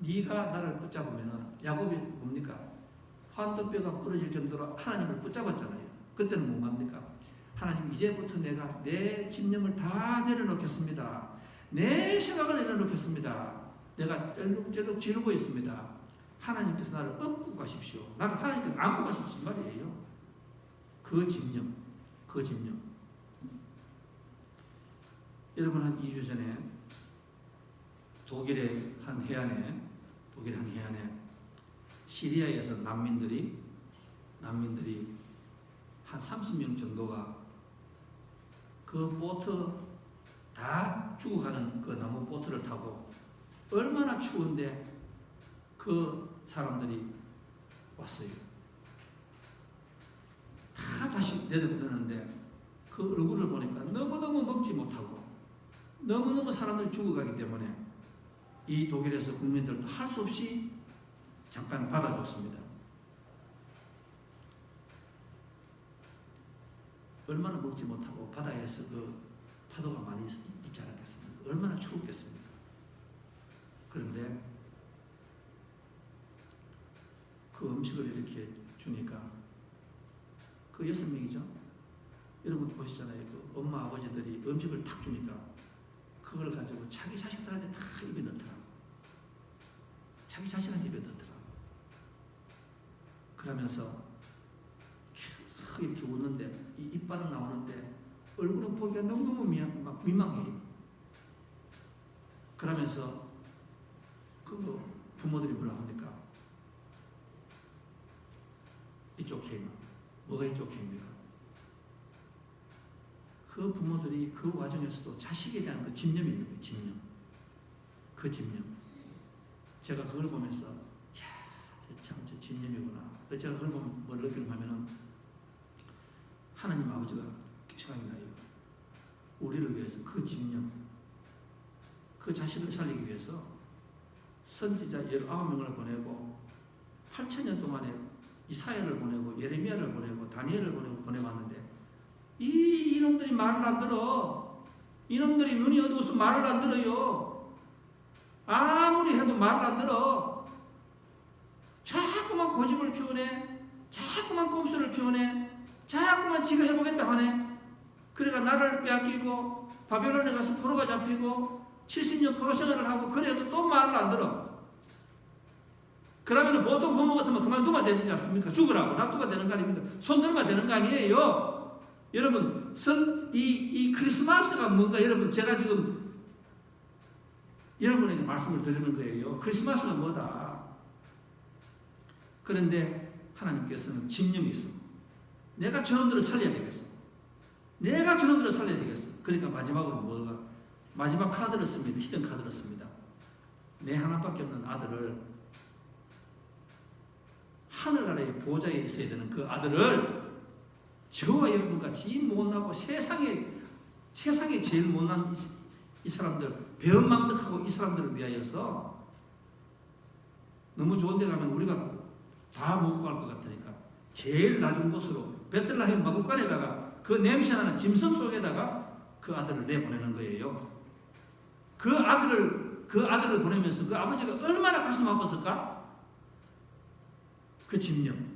네가 나를 붙잡으면은, 야곱이 뭡니까? 환도뼈가 부러질 정도로 하나님을 붙잡았잖아요. 그때는 뭐합니까? 하나님, 이제부터 내가 내 집념을 다 내려놓겠습니다. 내 생각을 내려놓겠습니다. 내가 쩔룩쩔룩 지르고 있습니다. 하나님께서 나를 업고 가십시오. 나를 하나님께서 안고 가십시오. 이 말이에요. 그 집념, 그 집념. 여러분, 한 2주 전에 독일의 한 해안에 시리아에서 난민들이 한 30명 정도가 그 보트 다 죽어가는 그 나무 보트를 타고 얼마나 추운데 그 사람들이 왔어요. 다 다시 내려보내는데 그 얼굴을 보니까 너무너무 먹지 못하고 너무너무 사람들이 죽어가기 때문에 이 독일에서 국민들도 할 수 없이 잠깐 받아줬습니다. 얼마나 먹지 못하고 바다에서 그 파도가 많이 있지 않았겠습니까? 얼마나 추웠겠습니까? 그런데 그 음식을 이렇게 주니까 그 6명이죠. 여러분 보시잖아요. 그 엄마 아버지들이 음식을 탁 주니까 그걸 가지고 자기 자식들한테 다 입에 넣더라고. 자기 자신한테 입에 넣더라고. 그러면서 계속 이렇게 웃는데 이 이빨은 나오는데 얼굴은 보기가 너무너무 민망해요. 그러면서 그 부모들이 뭐라고 합니까? 이쪽 케이만 뭐가 이쪽 케입니까? 그 부모들이 그 와중에서도 자식에 대한 그 집념이 있는 거예요. 집념. 그 집념. 제가 그걸 보면서 참 저 집념이구나. 제가 그걸 보면 뭘 느끼냐면은 하나님 아버지가 생각이 나요. 우리를 위해서 그 집념, 그 자식을 살리기 위해서 선지자 19명을 보내고 8,000년 동안에 이사야를 보내고 예레미야를 보내고 다니엘을 보내왔는데 이놈들이 말을 안 들어. 이놈들이 눈이 어두워서 말을 안 들어요. 아무리 해도 말을 안 들어. 자꾸만 고집을 피우네. 자꾸만 꼼수를 피우네. 자꾸만 지가 해보겠다 하네. 그러니까 나라를 빼앗기고 바벨론에 가서 포로가 잡히고 70년 포로 생활을 하고 그래도 또 말을 안 들어. 그러면 보통 부모 같으면 그만두면 되지 않습니까? 죽으라고 놔두면 되는 거 아닙니까? 손들면 되는 거 아니에요. 여러분, 이 크리스마스가 뭔가 여러분 제가 지금 여러분에게 말씀을 드리는 거예요. 크리스마스가 뭐다. 그런데 하나님께서는 집념이 있어. 내가 저놈들을 살려야 되겠어. 내가 저놈들을 살려야 되겠어. 그러니까 마지막으로 뭐가? 마지막 카드를 씁니다. 히든 카드를 씁니다. 내 하나밖에 없는 아들을 하늘나라의 보좌에 있어야 되는 그 아들을 저와 여러분같이 못나고 세상에 제일 못난 이 사람들 배은망덕하고 이 사람들을 위하여서 너무 좋은 데 가면 우리가 다 먹고 갈 것 같으니까 제일 낮은 곳으로 베들레헴 마구간에다가 그 냄새나는 짐승 속에다가 그 아들을 내보내는 거예요. 그 아들을 보내면서 그 아버지가 얼마나 가슴 아팠을까? 그 집념.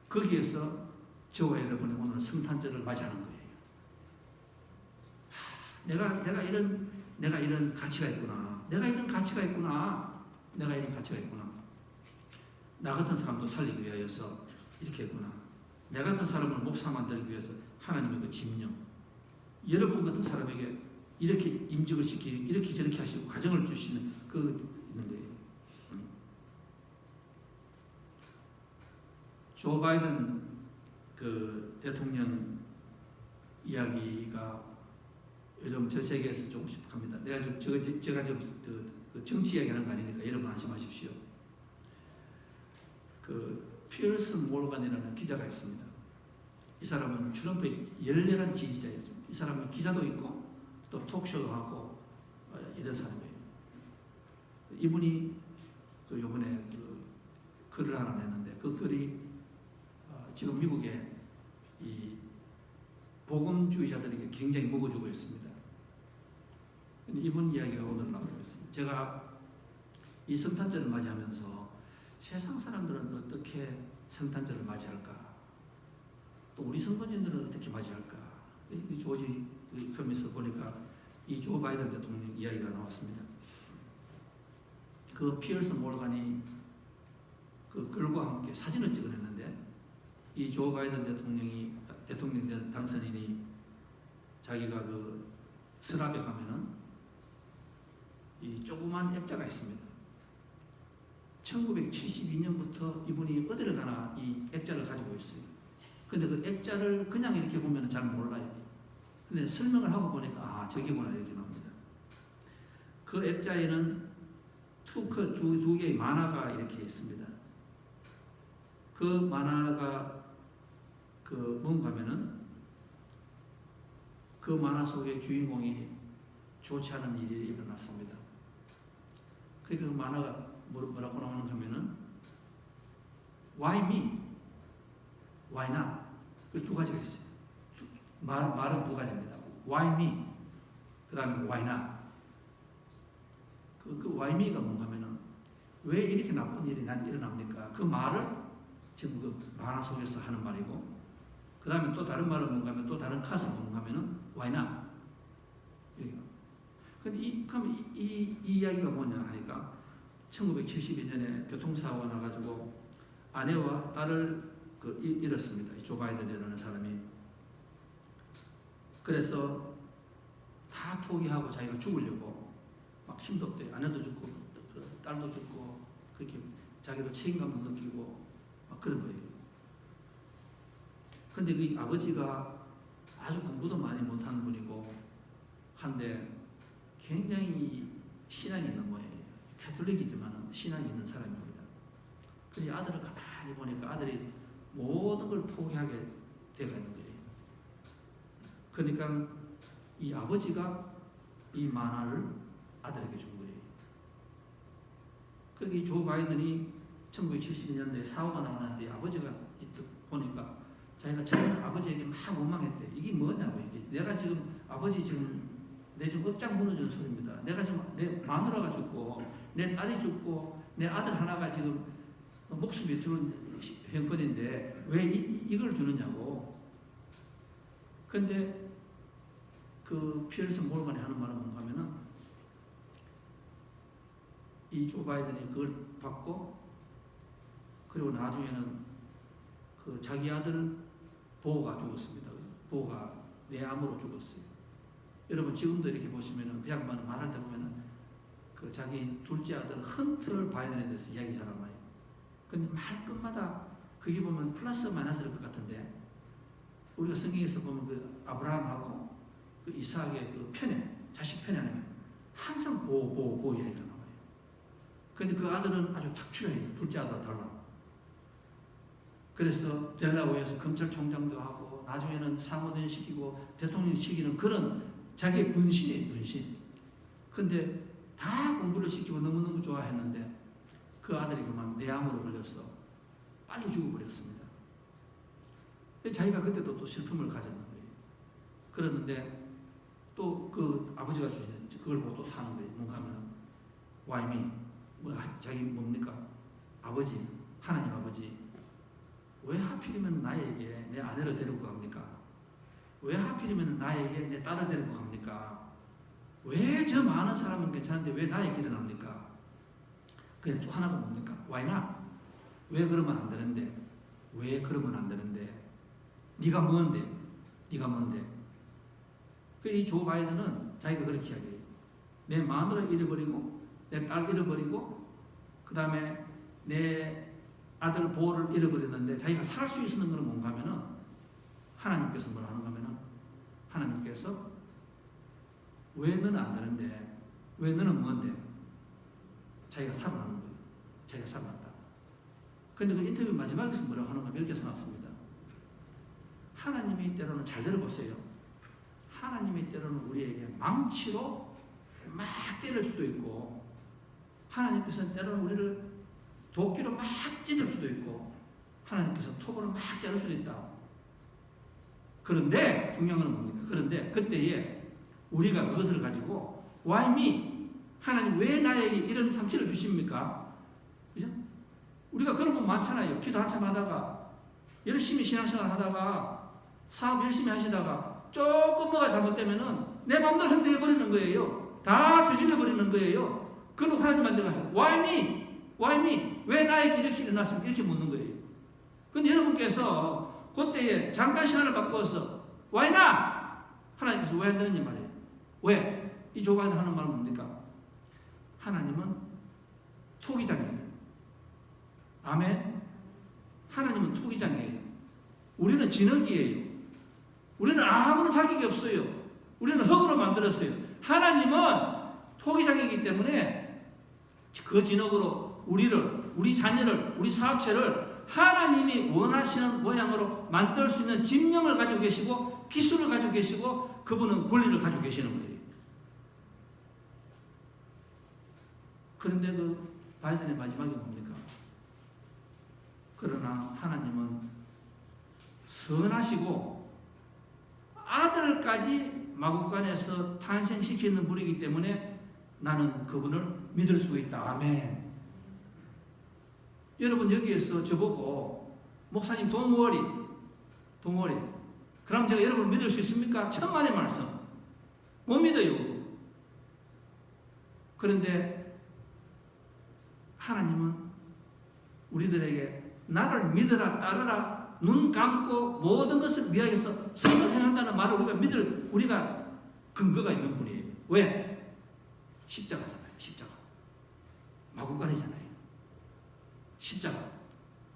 거기에서 저와 여러분이 오늘 성탄절을 맞이하는 거예요. 내가 이런 가치가 있구나. 내가 이런 가치가 있구나. 나 같은 사람도 살리기 위하여서 이렇게 했구나. 내 같은 사람을 목사 만들기 위해서 하나님의 그 집념. 여러분 같은 사람에게 이렇게 임직을 시키고 이렇게 저렇게 하시고 가정을 주시는 그 있는 거예요. 조 바이든 그 대통령 이야기가 요즘 전 세계에서 조금씩 합니다. 제가 그 정치 이야기하는 거 아니니까 여러분 안심하십시오. 그 피어스 몰간이라는 기자가 있습니다. 이 사람은 트럼프의 열렬한 지지자였습니다. 이 사람은 기자도 있고 또 톡쇼도 하고 이런 사람이에요. 이분이 그 요번에 그 글을 하나 냈는데 그 글이 지금 미국에 이 복음주의자들에게 굉장히 먹어주고 있습니다. 이분 이야기가 오늘 나오고 있습니다. 제가 이 성탄절을 맞이하면서 세상 사람들은 어떻게 성탄절을 맞이할까? 또 우리 선거진들은 어떻게 맞이할까? 이 조지 그러면서 보니까 이 조 바이든 대통령 이야기가 나왔습니다. 그 피어스 몰간이 그 글과 함께 사진을 찍어냈는데 이 조 바이든 대통령 당선인이 자기가 그 서랍에 가면은 이 조그만 액자가 있습니다. 1972년부터 이분이 어디를 가나 이 액자를 가지고 있어요. 근데 그 액자를 그냥 이렇게 보면 잘 몰라요. 근데 설명을 하고 보니까 아 저기구나 이렇게 나옵니다. 그 액자에는 두 개의 만화가 이렇게 있습니다. 그 만화가 그 뭔가 하면은 그 만화 속의 주인공이 좋지 않은 일이 일어났습니다. 그러니까 그 만화가 뭐라고 나오는가 하면은 Why me? Why not? 그 두 가지가 있어요. 말은 두 가지입니다. Why me? 그 다음에 Why not? 그 Why me가 뭔가 하면은 왜 이렇게 나쁜 일이 난 일어납니까? 그 말을 지금 그 만화 속에서 하는 말이고 그 다음에 또 다른 말은 뭔가 하면 또 다른 카스가 뭔가 하면은 Why not? 근데 이 이야기가 뭐냐 하니까 1972년에 교통사고가 나가지고 아내와 딸을 잃었습니다. 이 조 바이든이라는 사람이. 그래서 다 포기하고 자기가 죽으려고 막 힘도 없대요. 아내도 죽고 딸도 죽고 그렇게 자기도 책임감도 느끼고 막 그런 거예요. 근데 그 아버지가 아주 공부도 많이 못하는 분이고 한데 굉장히 신앙이 있는 거예요. 가톨릭이지만 신앙이 있는 사람입니다. 그래서 아들을 가만히 보니까 아들이 모든 걸 포기하게 되어 있는 거예요. 그러니까 이 아버지가 이 만화를 아들에게 준 거예요. 그러니까 이 조 바이든이 1970년대에 사고가 나는데 아버지가 보니까 자기가 처음에 아버지에게 막 원망했대. 이게 뭐냐고 이게 내가 지금 아버지 지금 내 지금 억장 무너지는 소리입니다. 내가 지금 내 마누라가 죽고 내 딸이 죽고 내 아들 하나가 지금 목숨이 드는 형편인데 왜 이걸 주느냐고. 근데 그 피어스 몰간이 하는 말은 뭔가 하면은 이 조 바이든이 그걸 받고 그리고 나중에는 그 자기 아들 보호가 죽었습니다. 보호가 뇌암으로 죽었어요. 여러분 지금도 이렇게 보시면은 그 양반은 말할 때 보면은 그 자기 둘째 아들 헌터 바이든에 대해서 이야기 잘하는 거예요. 근데 말 끝마다 그게 보면 플러스 마이너스일 것 같은데 우리가 성경에서 보면 그 아브라함하고 그 이삭의 그 편애, 자식 편애하는 항상 보호 이야기가 나와요. 근데 그 아들은 아주 특출해요. 둘째 아들과 달라. 그래서 델라웨이에서 검찰총장도 하고 나중에는 사무관 시키고 대통령 시키는 그런 자기의 분신이에요. 분신. 근데 다 공부를 시키고 너무너무 좋아했는데 그 아들이 그만 뇌암으로 걸려서 빨리 죽어버렸습니다. 자기가 그때도 또 슬픔을 가졌는 거예요. 그랬는데 또 그 아버지가 주시는 그걸 보고 또 사는 거예요. 뭔가 하면 Why me? 자기 뭡니까? 아버지, 하나님 아버지 왜 하필이면 나에게 내 아내를 데리고 갑니까? 왜 하필이면 나에게 내 딸을 데리고 갑니까? 왜 저 많은 사람은 괜찮은데 왜 나에게 일어납니까? 그게 또 하나가 뭡니까? Why not? 왜 그러면 안 되는데? 왜 그러면 안 되는데? 네가 뭔데? 네가 뭔데? 이 조 바이든은 자기가 그렇게 이야기해요. 내 마누라 잃어버리고 내 딸 잃어버리고 그 다음에 내 아들 보호를 잃어버렸는데 자기가 살 수 있는 것은 뭔가 하면은 하나님께서 뭐라 하는가 하면은 하나님께서 왜 너는 안 되는데 왜 너는 뭔데? 자기가 살아나는 거예요. 자기가 살아났다. 그런데 그 인터뷰 마지막에서 뭐라고 하는가 이렇게 써놨습니다. 하나님이 때로는 잘 들어보세요. 하나님이 때로는 우리에게 망치로 막 때릴 수도 있고 하나님께서는 때로는 우리를 도끼로 막 찢을 수도 있고 하나님께서 톱으로 막 자를 수도 있다. 그런데 중요한 건 뭡니까? 그런데 그때에 우리가 그것을 가지고 Why me? 하나님 왜 나에게 이런 상처를 주십니까? 그죠? 우리가 그런 분 많잖아요. 기도 한참 하다가 열심히 신앙생활 하다가 사업 열심히 하시다가 조금 뭐가 잘못되면은 내 마음대로 흔들어버리는 거예요. 다 뒤질러 버리는 거예요. 그리고 하나님한테 가서 Why me? Why me? 왜 나에게 이렇게 일어났습니까? 이렇게 묻는 거예요. 근데 여러분께서 그때에 잠깐 시간을 바꿔서 Why not? 하나님께서 왜 안 되는지 말이에요. 왜? 이 조 바이든 하는 말은 뭡니까? 하나님은 토기장이에요. 아멘. 하나님은 토기장이에요. 우리는 진흙이에요. 우리는 아무런 자격이 없어요. 우리는 흙으로 만들었어요. 하나님은 토기장이기 때문에 그 진흙으로 우리를, 우리 자녀를, 우리 사업체를 하나님이 원하시는 모양으로 만들 수 있는 집념을 가지고 계시고 기술을 가지고 계시고 그분은 권리를 가지고 계시는 거예요. 그런데 그 바이든의 마지막이 뭡니까? 그러나 하나님은 선하시고 아들까지 마구간에서 탄생시키는 분이기 때문에 나는 그분을 믿을 수 있다. 아멘. 여러분 여기에서 저보고 목사님 don't worry. 그럼 제가 여러분을 믿을 수 있습니까? 천만의 말씀. 못 믿어요. 그런데 하나님은 우리들에게 나를 믿으라 따르라 눈 감고 모든 것을 위하여서 선을 행한다는 말을 우리가 근거가 있는 분이에요. 왜? 십자가잖아요. 십자가. 마구간이잖아요. 십자가.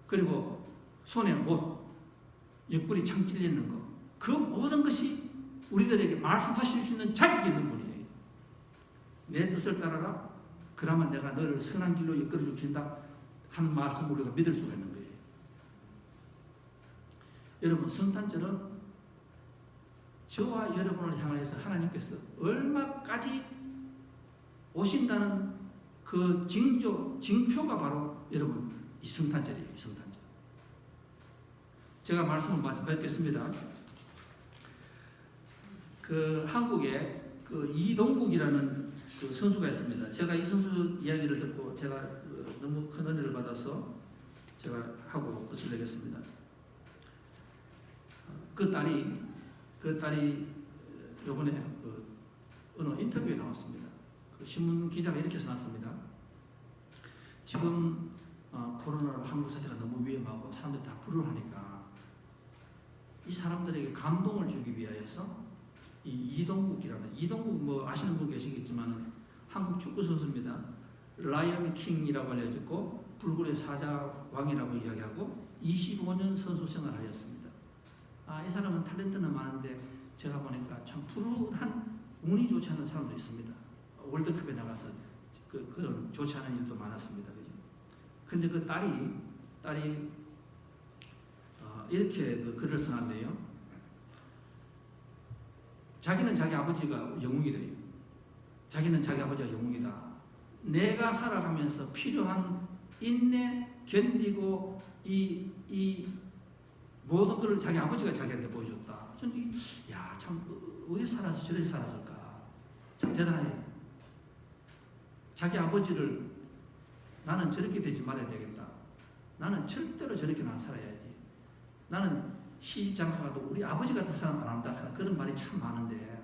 그리고 손에 못, 옆구리 창 찔리는 거. 그 모든 것이 우리들에게 말씀하실 수 있는 자격이 있는 분이에요. 내 뜻을 따라라. 그러면 내가 너를 선한 길로 이끌어 주신다 하는 말씀을 우리가 믿을 수가 있는 거예요. 여러분 성탄절은 저와 여러분을 향하여서 하나님께서 얼마까지 오신다는 그 징표가 바로 여러분 이 성탄절이에요. 이 성탄절. 제가 말씀을 뵙겠습니다. 그 한국에 그 이동국이라는 그 선수가 있습니다. 제가 이 선수 이야기를 듣고 제가 너무 큰 은혜를 받아서 제가 하고 끝을 내겠습니다. 그 딸이 요번에 그 어느 인터뷰에 나왔습니다. 그 신문 기자가 이렇게 써놨습니다. 지금 코로나로 한국 사태가 너무 위험하고 사람들이 다 불안하니까 이 사람들에게 감동을 주기 위하여서 이 이동국 뭐 아시는 분 계시겠지만은 한국 축구 선수입니다. 라이언 킹이라고 알려졌고 불굴의 사자왕이라고 이야기하고 25년 선수 생활하였습니다. 이 사람은 탤런트는 많은데 제가 보니까 참 불운한 운이 좋지 않은 사람도 있습니다. 월드컵에 나가서 그런 좋지 않은 일도 많았습니다. 그죠? 근데 그 딸이 이렇게 그 글을 써놨네요. 자기는 자기 아버지가 영웅이래요. 자기는 자기 아버지가 영웅이다. 내가 살아가면서 필요한 인내, 견디고 이 모든 것을 자기 아버지가 자기한테 보여줬다. 저는 참 왜 살아서 저렇게 살았을까? 참 대단해요. 자기 아버지를 나는 저렇게 되지 말아야 되겠다. 나는 절대로 저렇게는 안 살아야지. 나는 시집 장가 가도 우리 아버지 같은 사람 안 한다 하는 그런 말이 참 많은데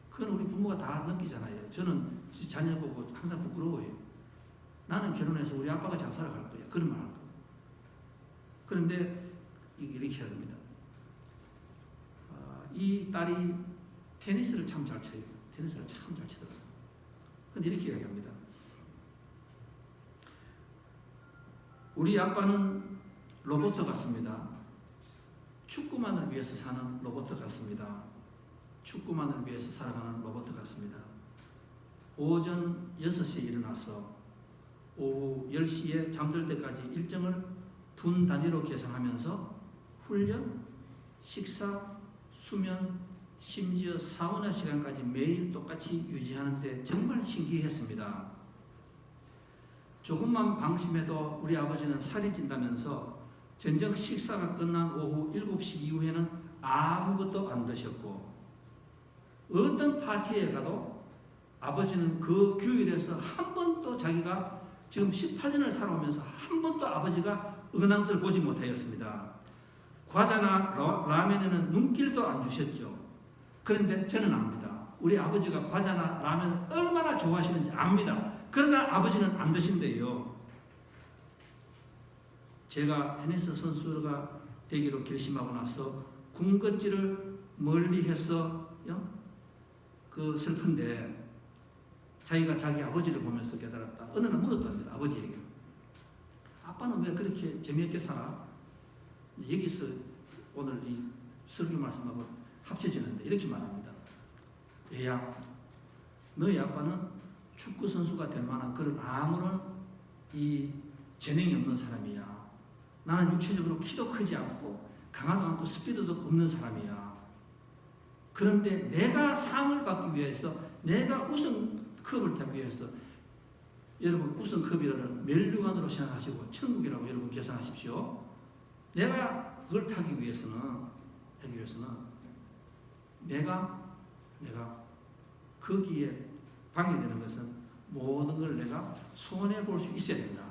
그건 우리 부모가 다 느끼잖아요. 저는 자녀 보고 항상 부끄러워요. 나는 결혼해서 우리 아빠가 장사를 갈 거야. 그런 말 할 거야. 그런데 이렇게 해야 됩니다. 이 딸이 테니스를 참 잘 쳐요. 테니스를 참 잘 치더라고요. 근데 이렇게 이야기합니다. 우리 아빠는 로봇 같습니다. 축구만을 위해서 사는 로봇 같습니다. 축구만을 위해서 살아가는 로봇 같습니다. 오전 6시에 일어나서 오후 10시에 잠들 때까지 일정을 분 단위로 계산하면서 훈련, 식사, 수면, 심지어 사우나 시간까지 매일 똑같이 유지하는데 정말 신기했습니다. 조금만 방심해도 우리 아버지는 살이 찐다면서 전적 식사가 끝난 오후 7시 이후에는 아무것도 안 드셨고 어떤 파티에 가도 아버지는 그 규율에서 한 번도 자기가 지금 18년을 살아오면서 한 번도 아버지가 은황을 보지 못하였습니다. 과자나 라면에는 눈길도 안 주셨죠. 그런데 저는 압니다. 우리 아버지가 과자나 라면 얼마나 좋아하시는지 압니다. 그러나 아버지는 안 드신대요. 제가 테니스 선수가 되기로 결심하고 나서 군것질을 멀리해서 그 슬픈데 자기가 자기 아버지를 보면서 깨달았다. 어느 날 물었답니다. 아버지에게. 아빠는 왜 그렇게 재미있게 살아? 여기서 오늘 이 설교 말씀하고 합쳐지는데 이렇게 말합니다. 얘야, 너희 아빠는 축구 선수가 될 만한 그런 아무런 이 재능이 없는 사람이야. 나는 육체적으로 키도 크지 않고 강하도 않고 스피드도 없는 사람이야. 그런데 내가 상을 받기 위해서 내가 우승컵을 타기 위해서 여러분 우승컵이라는 멸류관으로 생각하시고 천국이라고 여러분 계산하십시오. 내가 그걸 타기 위해서는 내가 거기에 방해되는 것은 모든 걸 내가 손해볼 수 있어야 된다.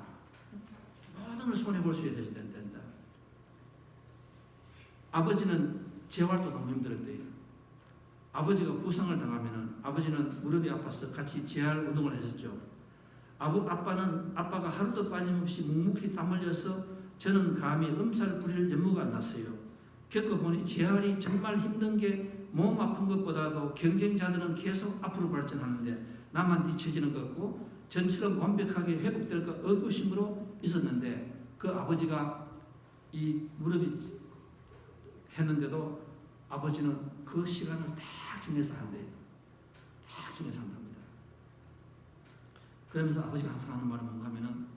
모든 걸 손해볼 수 있어야 된다. 아버지는 재활도 너무 힘들었대요. 아버지가 부상을 당하면은 아버지는 무릎이 아파서 같이 재활 운동을 했었죠. 아빠가 하루도 빠짐없이 묵묵히 땀 흘려서 저는 감히 엄살 부릴 연무가 안 났어요. 겪어보니 재활이 정말 힘든 게 몸 아픈 것보다도 경쟁자들은 계속 앞으로 발전하는데 나만 뒤처지는 것 같고 전처럼 완벽하게 회복될까 의구심으로 있었는데 그 아버지가 이 무릎이 했는데도 아버지는 그 시간을 딱 정해서 한대요. 딱 정해서 한답니다. 그러면서 아버지가 항상 하는 말은 뭔가 하면은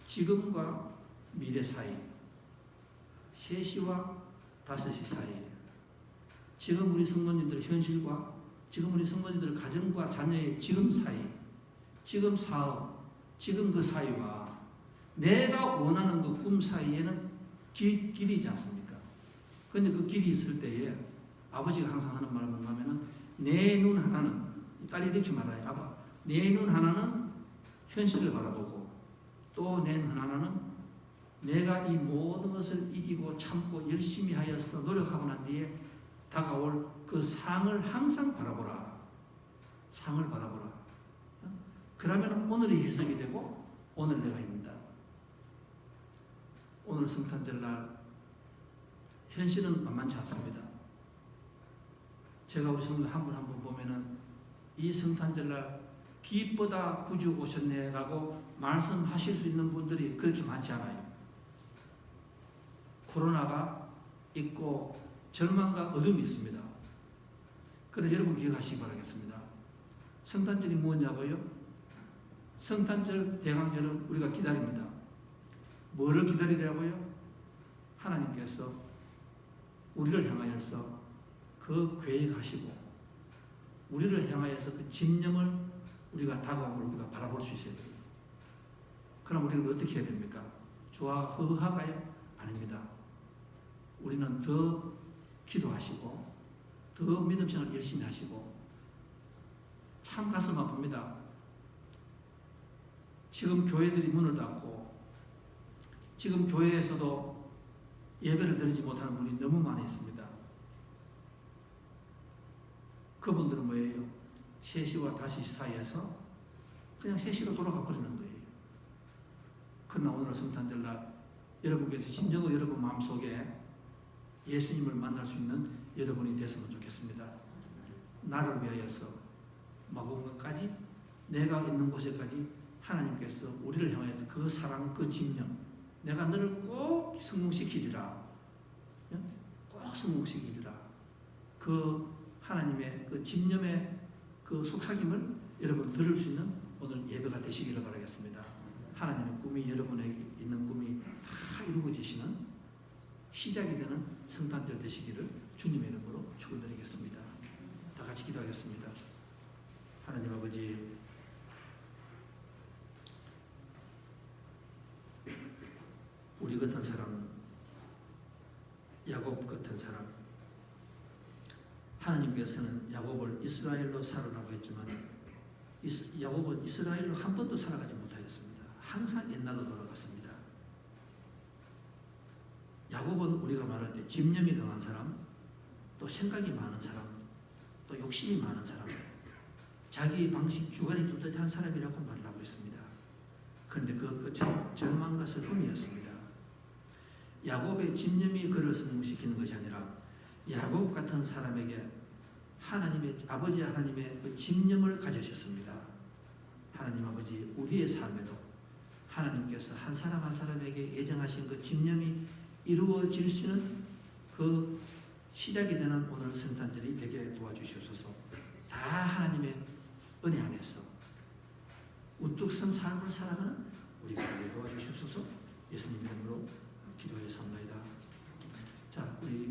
지금과 미래 사이 3시와 5시 사이 지금 우리 성도님들의 현실과 지금 우리 성도님들의 가정과 자녀의 지금 사이 지금 사업 지금 그 사이와 내가 원하는 그 꿈 사이에는 길이지 않습니까? 그런데 그 길이 있을 때에 아버지가 항상 하는 말은 뭔가 하면은 내 눈 하나는 딸이 이렇게 말해요. 아빠 내 눈 하나는 현실을 바라보고 또 내 눈 하나는 내가 이 모든 것을 이기고 참고 열심히 하여서 노력하고 난 뒤에 다가올 그 상을 항상 바라보라. 상을 바라보라. 그러면 오늘이 해석이 되고 오늘 내가 입니다. 오늘 성탄절날 현실은 만만치 않습니다. 제가 우리 성도 한 분 한 분 보면은 이 성탄절날 기쁘다 구주 오셨네라고 말씀하실 수 있는 분들이 그렇게 많지 않아요. 코로나가 있고 절망과 어둠이 있습니다. 그러나 여러분 기억하시기 바라겠습니다. 성탄절이 뭐냐고요? 성탄절 대강절은 우리가 기다립니다. 뭐를 기다리라고요? 하나님께서 우리를 향하여서 그 계획하시고 우리를 향하여서 그 집념을 우리가 다가옴을 우리가 바라볼 수 있어야 돼요. 그럼 우리는 어떻게 해야 됩니까? 좋아하가요? 아닙니다. 우리는 더 기도하시고 더 믿음 생활 열심히 하시고 참 가슴 아픕니다. 지금 교회들이 문을 닫고 지금 교회에서도 예배를 드리지 못하는 분이 너무 많이 있습니다. 그분들은 뭐예요? 3시와 5시 사이에서 그냥 3시로 돌아가 버리는 거예요. 그러나 오늘 성탄절날 여러분께서 진정으로 여러분 마음속에 예수님을 만날 수 있는 여러분이 됐으면 좋겠습니다. 나를 위하여서 마구간까지 내가 있는 곳에까지 하나님께서 우리를 향해서 그 사랑, 그 집념, 내가 너를 꼭 성공시키리라, 꼭 성공시키리라, 그 하나님의 그 집념의 그 속삭임을 여러분 들을 수 있는 오늘 예배가 되시기를 바라겠습니다. 하나님의 꿈이 여러분에게 있는 꿈이 다 이루어지시는 시작이 되는 성탄절 되시기를 주님의 이름으로 축원드리겠습니다. 다 같이 기도하겠습니다. 하나님 아버지, 우리 같은 사람, 야곱 같은 사람, 하나님께서는 야곱을 이스라엘로 살아라고 했지만 야곱은 이스라엘로 한 번도 살아가지 못하였습니다. 항상 옛날로 돌아갔습니다. 야곱은 우리가 말할 때 집념이 강한 사람, 또 생각이 많은 사람, 또 욕심이 많은 사람, 자기 방식 주관이 뚜렷한 사람이라고 말을 하고 있습니다. 그런데 그 끝은 절망과 슬픔이었습니다. 야곱의 집념이 그를 성공시키는 것이 아니라 야곱 같은 사람에게 하나님의 아버지 하나님의 그 집념을 가지셨습니다. 하나님 아버지, 우리의 삶에도 하나님께서 한 사람 한 사람에게 예정하신 그 집념이 이루어질 수 있는 그 시작이 되는 오늘 성탄절이 되게 도와주시옵소서. 다 하나님의 은혜 안에서 우뚝 선 삶을 살아가는 우리가 되게 도와주시옵소서.